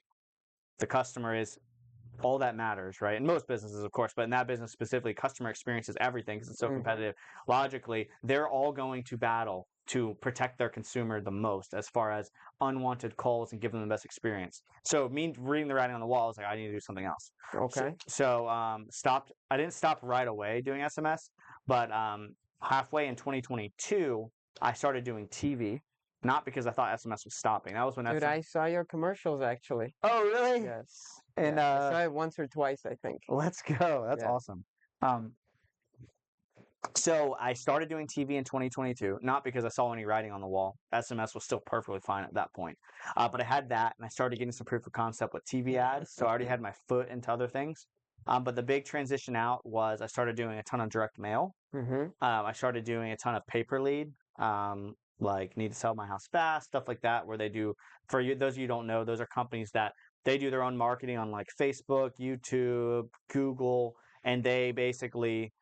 the customer is all that matters, right? In most businesses, of course, but in that business specifically, customer experience is everything because it's so competitive. Logically, they're all going to battle to protect their consumer the most as far as unwanted calls and give them the best experience. So me reading the writing on the wall, I was like, I need to do something else. Okay. So stopped. I didn't stop right away doing SMS, but halfway in 2022, I started doing TV. Not because I thought SMS was stopping. That was when Dude, I saw your commercials actually. Oh, really? Yes. And I saw it once or twice, I think. let's go. That's Yeah. awesome. So I started doing TV in 2022, not because I saw any writing on the wall. SMS was still perfectly fine at that point. But I had that, and I started getting some proof of concept with TV ads. So I already had my foot into other things. But the big transition out was I started doing a ton of direct mail. I started doing a ton of paper lead, like need to sell my house fast, stuff like that, where they do, for you, those of you who don't know, those are companies that they do their own marketing on like Facebook, YouTube, Google, and they basically,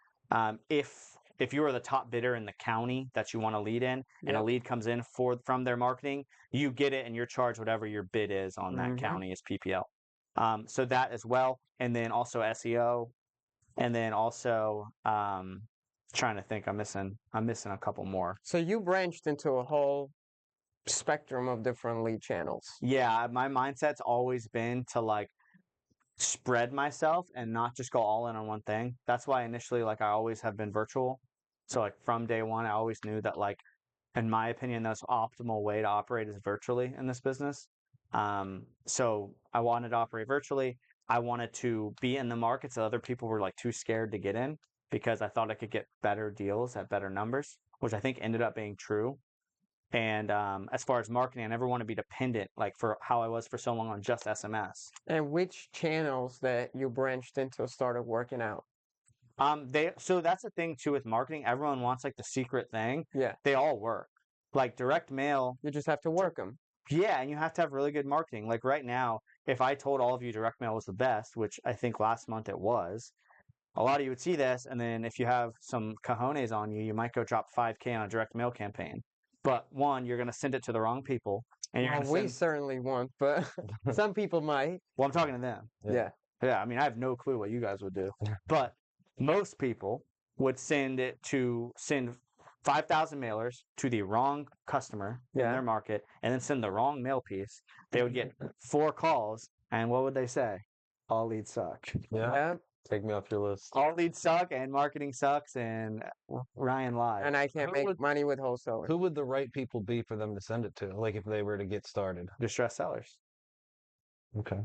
if you are the top bidder in the county that you want to lead in, and a lead comes in from their marketing, you get it and you're charged whatever your bid is on that county is PPL. So that as well, and then also SEO, and then also trying to think, I'm missing a couple more. So you branched into a whole spectrum of different lead channels. Yeah, my mindset's always been to like spread myself and not just go all in on one thing. That's why initially, like, I always have been virtual. So like from day one, I always knew that like in my opinion, the most optimal way to operate is virtually in this business. So I wanted to operate virtually. I wanted to be in the markets that other people were like too scared to get in because I thought I could get better deals at better numbers, which I think ended up being true. And as far as marketing, I never want to be dependent, like for how I was for so long, on just SMS. And which channels that you branched into started working out? So that's the thing too with marketing. Everyone wants like the secret thing. Yeah. They all work. Like direct mail, You just have to work them. yeah, and you have to have really good marketing. Like right now, if I told all of you direct mail was the best, which I think last month it was, a lot of you would see this, and then if you have some cojones on you, you might go drop 5K on a direct mail campaign. But one, you're going to send it to the wrong people, and you're Well, going to we send. certainly won't, but some people might. Well, I'm talking to them. Yeah. Yeah, I mean, I have no clue what you guys would do, but most people would send 5,000 mailers to the wrong customer in Yeah. their market, and then send the wrong mail piece. They would get 4 calls, and what would they say? All leads suck. Yeah. Yeah. Take me off your list. All leads suck, and marketing sucks, and Ryan lied. And I can't Who make would- money with wholesaling. Who would the right people be for them to send it to? Like if they were to get started. Distressed sellers. Okay.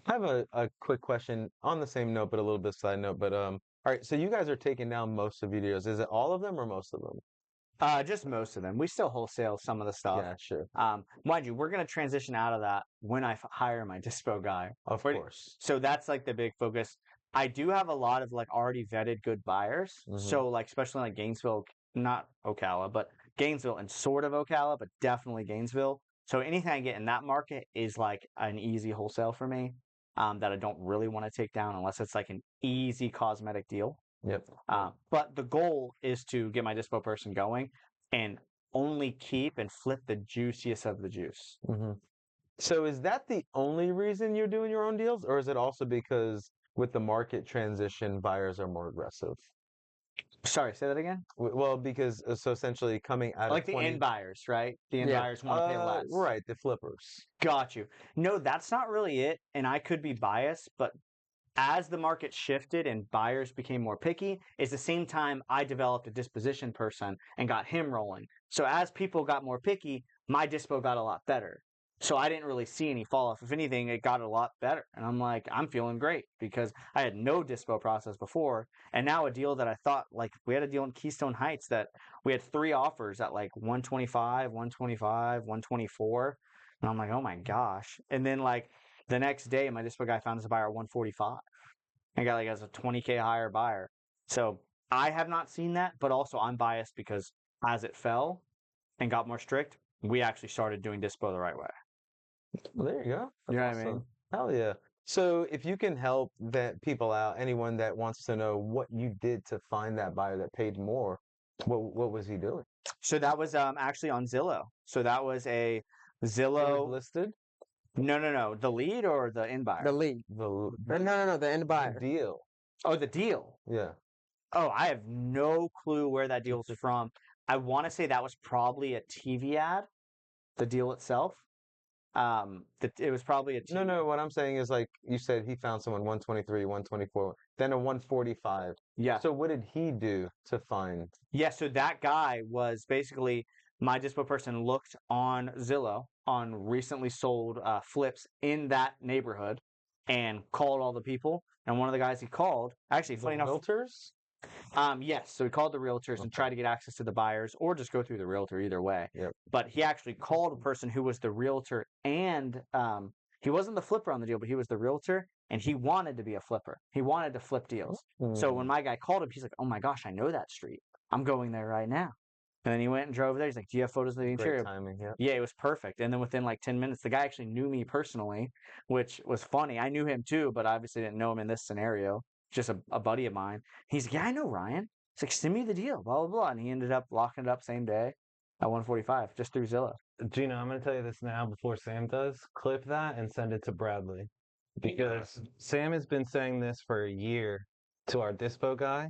I have a quick question on the same note, but a little bit side note. But all right, so you guys are taking down most of videos. Is it all of them or most of them? Just most of them. We still wholesale some of the stuff. Yeah, sure. Mind you, we're going to transition out of that when I hire my dispo guy. Of But- course. So that's like the big focus. I do have a lot of like already vetted good buyers. Mhm. So like especially like Gainesville, not Ocala, but Gainesville and sort of Ocala, but definitely Gainesville. So anything I get in that market is like an easy wholesale for me. That I don't really want to take down unless it's like an easy cosmetic deal. Yep. But the goal is to get my dispo person going and only keep and flip the juiciest of the juice. hmm So is that the only reason you're doing your own deals, or is it also because with the market transition, buyers are more aggressive? Sorry, say that again. Well, because so essentially coming out Like of the 20, end buyers, right? The end Yeah. buyers want to pay less. right, the flippers. Got you. No, that's not really it. And I could be biased, but as the market shifted and buyers became more picky, it's the same time I developed a disposition person and got him rolling. So as people got more picky, my dispo got a lot better. So I didn't really see any fall off. If anything, it got a lot better. And I'm like, I'm feeling great because I had no dispo process before. And now a deal that I thought, like, we had a deal in Keystone Heights that we had 3 offers at like 125, 125, 124. And I'm like, oh my gosh. And then like the next day, my dispo guy found us a buyer at 145. And got like as a 20K higher buyer. So I have not seen that, but also I'm biased because as it fell and got more strict, we actually started doing dispo the right way. Well, there you go. You know That's what I mean? awesome. Hell yeah. So if you can help that people out, anyone that wants to know what you did to find that buyer that paid more, what was he doing? So that was actually on Zillow. So that was a It was Zillow. listed? No. The lead or the end buyer? The lead. The No, the end the buyer. deal. Oh, the deal. Yeah. Oh, I have no clue where that deal's from. I want to say that was probably a TV ad, the deal itself. It was probably a TV. No, what I'm saying is like you said he found someone 123, 124, then a 145. Yeah. So what did he do to find? Yeah, so that guy was basically my dispo person looked on Zillow on recently sold flips in that neighborhood and called all the people. And one of the guys he called, actually, funny enough, Realtors? yes. So he called the realtors and Okay. tried to get access to the buyers or just go through the realtor either way. Yep. But he actually called a person who was the realtor and he wasn't the flipper on the deal, but he was the realtor and he wanted to be a flipper. He wanted to flip deals. So when my guy called him, he's like, oh my gosh, I know that street. I'm going there right now. And then he went and drove there. He's like, do you have photos of the interior? Great timing, yeah. Yeah, it was perfect. And then within like 10 minutes, the guy actually knew me personally, which was funny. I knew him too, but obviously didn't know him in this scenario. Just a buddy of mine. He's like, yeah, I know Ryan. He's like, send me the deal, blah, blah, blah. And he ended up locking it up same day at 145 just through Zillow. Gino, I'm going to tell you this now before Sam does. Clip that and send it to Bradley. Because Sam has been saying this for a year to our dispo guy.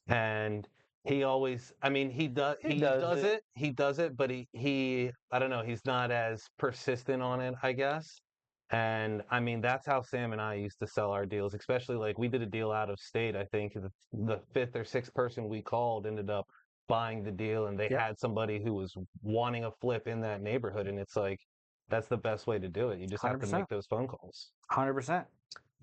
And he always, I mean, he does it, but he I don't know, he's not as persistent on it, I guess. And I mean, that's how Sam and I used to sell our deals, especially like we did a deal out of state. I think the 5th or 6th person we called ended up buying the deal and they Yep. had somebody who was wanting a flip in that neighborhood, and it's like that's the best way to do it. You just have to 100%. make those phone calls. 100%.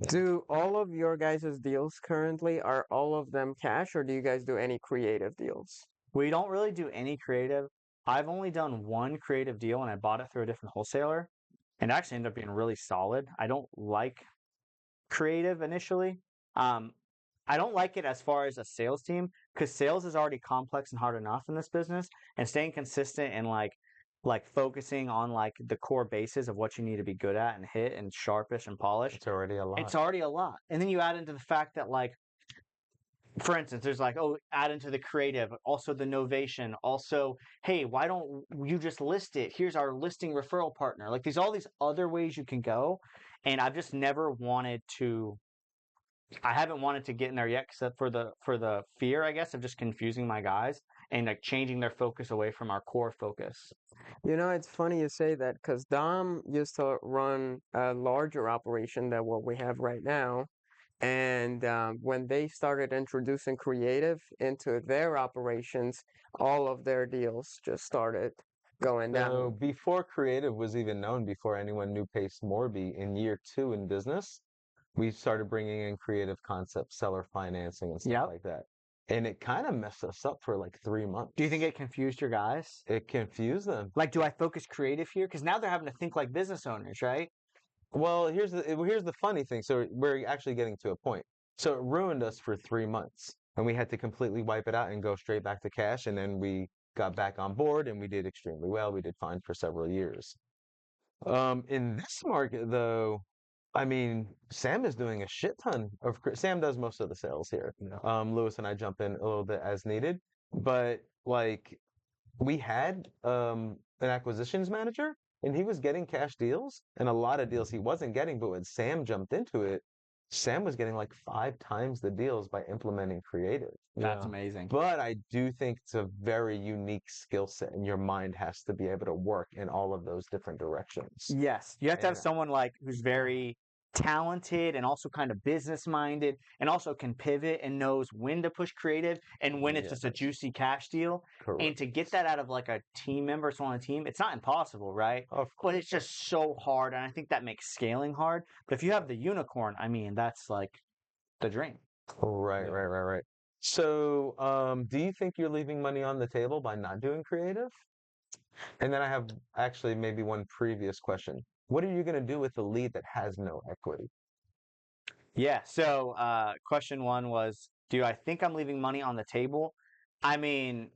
Do all of your guys' deals currently, are all of them cash, or do you guys do any creative deals? We don't really do any creative. I've only done one creative deal, and I bought it through a different wholesaler, and it actually ended up being really solid. I don't like creative initially. I don't like it as far as a sales team because sales is already complex and hard enough in this business, and staying consistent and like focusing on like the core bases of what you need to be good at and hit and sharpish and polish. It's already a lot. It's already a lot. And then you add into the fact that like, for instance, there's like, oh, add into the creative, also the novation, also, hey, why don't you just list it? Here's our listing referral partner. Like, there's all these other ways you can go. And I've just never wanted to, I haven't wanted to get in there yet, except for the fear, I guess, of just confusing my guys and like changing their focus away from our core focus. You know, it's funny you say that because Dom used to run a larger operation than what we have right now. And when they started introducing creative into their operations, all of their deals just started going So down. before creative was even known, before anyone knew Pace Morby, in year 2 in business, we started bringing in creative concepts, seller financing and stuff Yep. like that. And it kind of messed us up for like 3 months. Do you think it confused your guys? It confused them. Like, do I focus creative here? Because now they're having to think like business owners, right? Well, here's the funny thing. So we're actually getting to a point. So it ruined us for 3 months, and we had to completely wipe it out and go straight back to cash. And then we got back on board, and we did extremely well. We did fine for several years. In this market, though, I mean, Sam is doing a shit ton of. Sam does most of the sales here. Yeah. Lewis and I jump in a little bit as needed, but like we had an acquisitions manager and he was getting cash deals and a lot of deals he wasn't getting, but when Sam jumped into it, Sam was getting like 5 times the deals by implementing creative. That's Yeah. amazing. But I do think it's a very unique skill set and your mind has to be able to work in all of those different directions. Yes, you have to have Yeah. someone like who's very talented and also kind of business minded and also can pivot and knows when to push creative and when it's just a Yes. juicy cash deal. And Correct. to get that out of like a team member, someone on a team, it's not impossible, right? Of But course. it's just so hard, and I think that makes scaling hard. But if you have the unicorn, I mean, that's like the dream. Right, Yeah. right. So, do you think you're leaving money on the table by not doing creative? And then I have actually maybe one previous question. What are you going to do with the lead that has no equity? Yeah. So, question one was, do I think I'm leaving money on the table? I mean,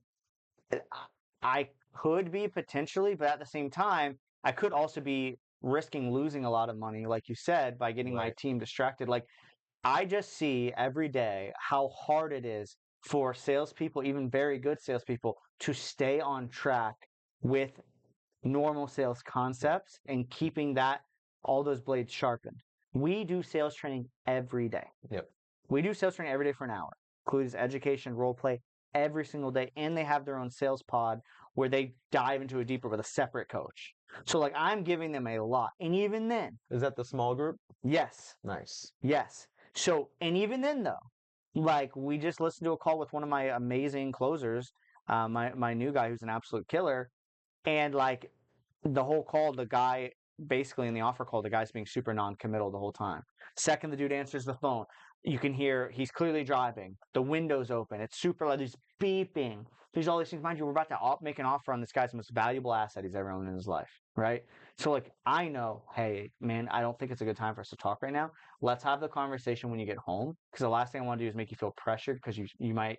I could be potentially, but at the same time, I could also be risking losing a lot of money, like you said, by getting my Right. team distracted. Like, I just see every day how hard it is for salespeople, even very good salespeople, to stay on track with normal sales concepts and keeping all those blades sharpened. We do sales training every day. Yep. We do sales training every day for an hour, includes education, role play every single day, and they have their own sales pod where they dive into it deeper with a separate coach. So like I'm giving them a lot, and even then, Is that the small group? yes, Nice. yes. So and even then though, like we just listened to a call with one of my amazing closers, my new guy who's an absolute killer, and like the whole call, the guy basically in the offer call, the guy's being super non-committal the whole time. Second, the dude answers the phone. You can hear he's clearly driving. The window's open. It's super loud. There's beeping. There's all these things. Mind you, we're about to make an offer on this guy's most valuable asset he's ever owned in his life, right? So like I know, hey man, I don't think it's a good time for us to talk right now. Let's have the conversation when you get home, because the last thing I want to do is make you feel pressured because you might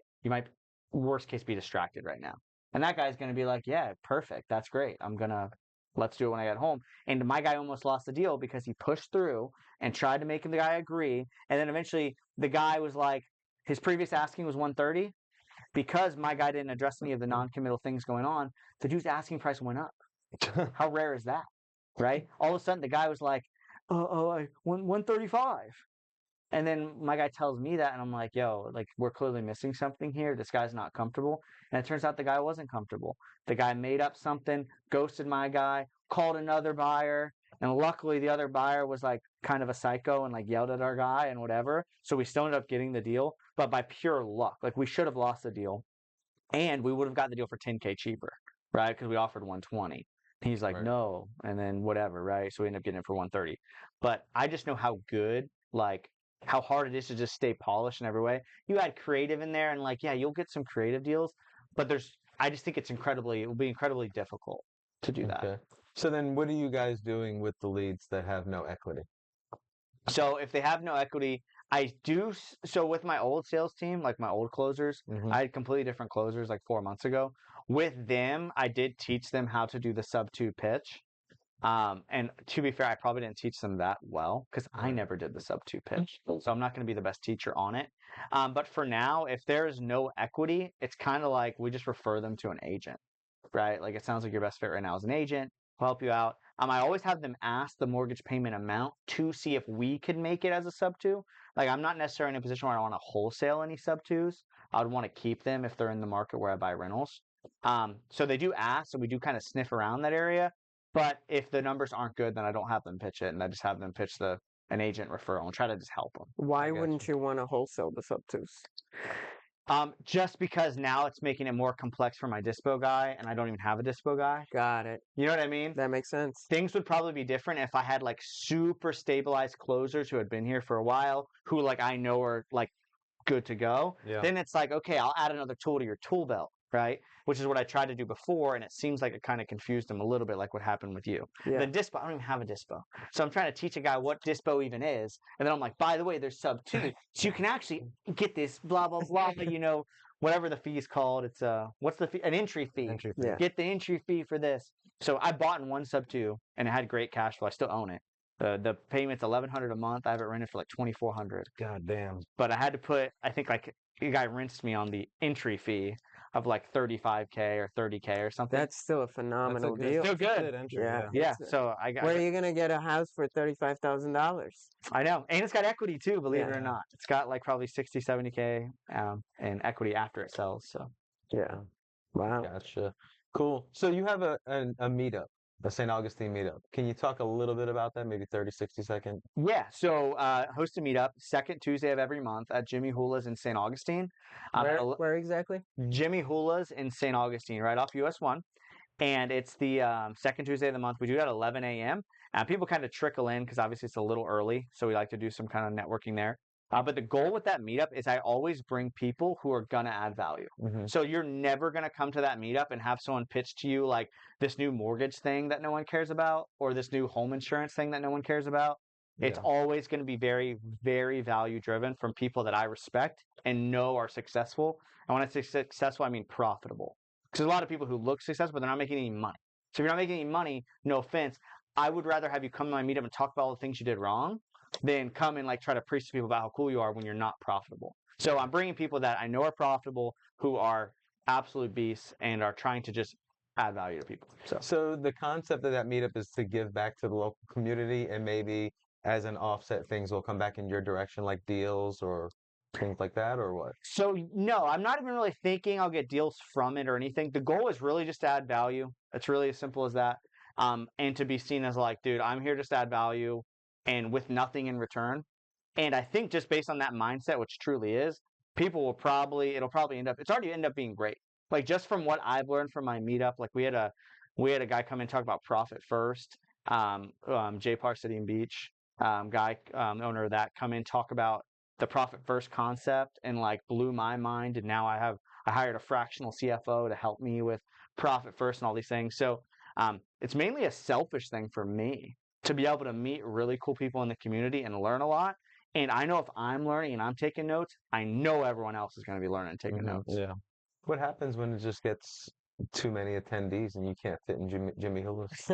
worst case be distracted right now. And that guy's gonna be like, yeah, perfect. That's great. Let's do it when I get home. And my guy almost lost the deal because he pushed through and tried to make the guy agree. And then eventually the guy was like, his previous asking was 130. Because my guy didn't address any of the non-committal things going on, the dude's asking price went up. How rare is that? Right? All of a sudden the guy was like, 135. And then my guy tells me that, and I'm like, yo, like, we're clearly missing something here. This guy's not comfortable. And it turns out the guy wasn't comfortable. The guy made up something, ghosted my guy, called another buyer. And luckily, the other buyer was like kind of a psycho and like yelled at our guy and whatever. So we still ended up getting the deal, but by pure luck. Like, we should have lost the deal. and we would have got the deal for 10K cheaper, right? Because we offered 120. He's like, Right. no, and then whatever, right? So we ended up getting it for 130. But I just know how good, like, how hard it is to just stay polished in every way. You add creative in there, and like, yeah, you'll get some creative deals, but I just think it will be incredibly difficult to do that. Okay. So then what are you guys doing with the leads that have no equity? So if they have no equity, so with my old sales team, like my old closers, Mhm. I had completely different closers like 4 months ago. With them, I did teach them how to do the sub 2 pitch. And to be fair, I probably didn't teach them that well because I Right. never did the sub 2 pitch. So I'm not going to be the best teacher on it. But for now, if there is no equity, it's kind of like we just refer them to an agent, right? Like it sounds like your best fit right now is an agent. We'll help you out. I always have them ask the mortgage payment amount to see if we could make it as a sub 2. Like I'm not necessarily in a position where I want to wholesale any sub 2s. I would want to keep them if they're in the market where I buy rentals. So they do ask, and we do kind of sniff around that area. But if the numbers aren't good, then I don't have them pitch it, and I just have them pitch an agent referral and try to just help them. Why got wouldn't you want to wholesale the sub twos? Just because now it's making it more complex for my dispo guy, and I don't even have a dispo guy. Got it. You know what I mean? That makes sense. Things would probably be different if I had like super stabilized closers who had been here for a while, who like I know are like good to go. Yeah. Then it's like, okay, I'll add another tool to your tool belt, right? Which is what I tried to do before, and it seems like it kind of confused them a little bit, like what happened with you. Yeah. The dispo, I don't even have a dispo, so I'm trying to teach a guy what dispo even is, and then I'm like, by the way, there's sub 2, so you can actually get this blah blah blah, whatever the fee is called. It's what's the fee? An entry fee. Entry fee. Yeah. Get the entry fee for this. So I bought in one sub 2, and it had great cash flow. I still own it. The payment's $1,100 a month. I have it rented for like $2,400. God damn. But I had to put, I think like the guy rinsed me on the entry fee of like 35K or 30K or something. That's still a phenomenal deal. Still good. Entry, Yeah. Yeah. So I got. Where are you gonna get a house for $35,000? I know, and it's got equity too. Believe it Yeah. or not, it's got like probably 60, 70K in equity after it sells. So Yeah. Wow. Gotcha. Cool. So you have a meetup, a St. Augustine meetup. Can you talk a little bit about that? Maybe 30, 60 second? yeah. So host a meetup second Tuesday of every month at Jimmy Hula's in St. Augustine. Where exactly? Jimmy Hula's in St. Augustine, right off US 1. And it's the second Tuesday of the month. We do it at 11 a.m. People kind of trickle in because obviously it's a little early. So we like to do some kind of networking there. But the goal with that meetup is I always bring people who are going to add value. Mm-hmm. So you're never going to come to that meetup and have someone pitch to you like this new mortgage thing that no one cares about or this new home insurance thing that no one cares about. It's always going to be very, very value driven from people that I respect and know are successful. And when I say successful, I mean profitable. Because there's a lot of people who look successful, but they're not making any money. So if you're not making any money, no offense, I would rather have you come to my meetup and talk about all the things you did wrong than come and like try to preach to people about how cool you are when you're not profitable. So I'm bringing people that I know are profitable, who are absolute beasts and are trying to just add value to people. So the concept of that meetup is to give back to the local community, and maybe as an offset, things will come back in your direction, like deals or things like that, or what? So no, I'm not even really thinking I'll get deals from it or anything. The goal is really just to add value. It's really as simple as that. And to be seen as like, dude, I'm here just to add value and with nothing in return. And I think just based on that mindset, which truly is, it'll probably it's already ended up being great. Like just from what I've learned from my meetup, like we had a guy come and talk about profit first, J Park City and Beach, owner of that, come in, talk about the profit first concept and like blew my mind. And now I hired a fractional CFO to help me with profit first and all these things. So it's mainly a selfish thing for me to be able to meet really cool people in the community and learn a lot. And I know if I'm learning and I'm taking notes, I know everyone else is going to be learning and taking notes. Yeah. What happens when it just gets too many attendees and you can't fit in Jimmy Hula's?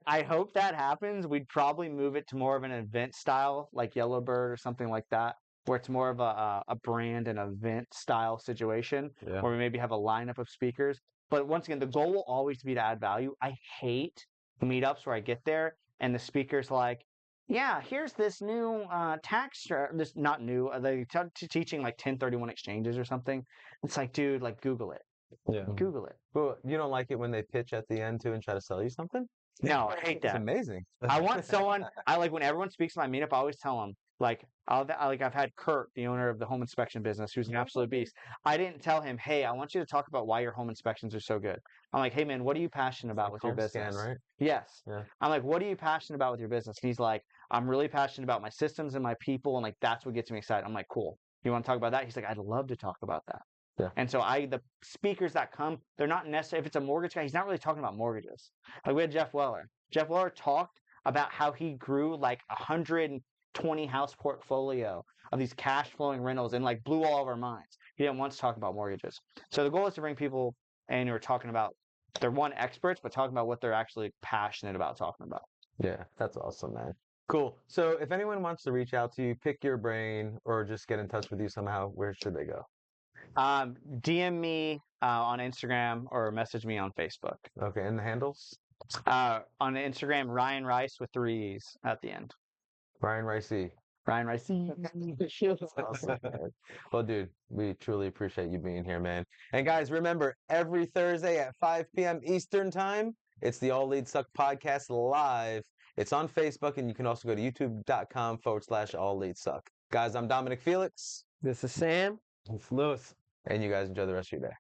I hope that happens. We'd probably move it to more of an event style, like Yellowbird or something like that, where it's more of a brand and event style situation, Yeah. where we maybe have a lineup of speakers. But once again, the goal will always be to add value. I hate meetups where I get there and the speaker's like, yeah, here's this new tax, this not new, they teaching like 1031 exchanges or something. It's like, dude, like Google it. Yeah. Google it. Well, you don't like it when they pitch at the end too and try to sell you something? No, I hate It's that. amazing. I want someone, I like when everyone speaks to my meetup, I always tell them, Like I've had Kurt, the owner of the home inspection business, who's an absolute beast. I didn't tell him, hey, I want you to talk about why your home inspections are so good. I'm like, hey man, what are you passionate about with your Home business? scan, right? Yes. Yeah. I'm like, what are you passionate about with your business? And he's like, I'm really passionate about my systems and my people, and like that's what gets me excited. I'm like, cool. You want to talk about that? He's like, I'd love to talk about that. Yeah. And so the speakers that come, they're not necessarily, if it's a mortgage guy, he's not really talking about mortgages. Like we had Jeff Weller. Jeff Weller talked about how he grew like 120 house portfolio of these cash flowing rentals and like blew all of our minds. He didn't once talk about mortgages. So the goal is to bring people in who are talking about, they're experts, but talking about what they're actually passionate about talking about. Yeah, that's awesome, man. Cool. So if anyone wants to reach out to you, pick your brain, or just get in touch with you somehow, where should they go? DM me on Instagram or message me on Facebook. Okay, and the handles? On Instagram, Ryan Rice with 3 E's at the end. Ryan Ricey. Ryan Rice. Awesome, man. Well, dude, we truly appreciate you being here, man. And guys, remember, every Thursday at 5 p.m. Eastern Time, it's the All Leads Suck podcast live. It's on Facebook, and you can also go to youtube.com/All Leads Suck. Guys, I'm Dominic Felix. This is Sam. It's Lewis. And you guys enjoy the rest of your day.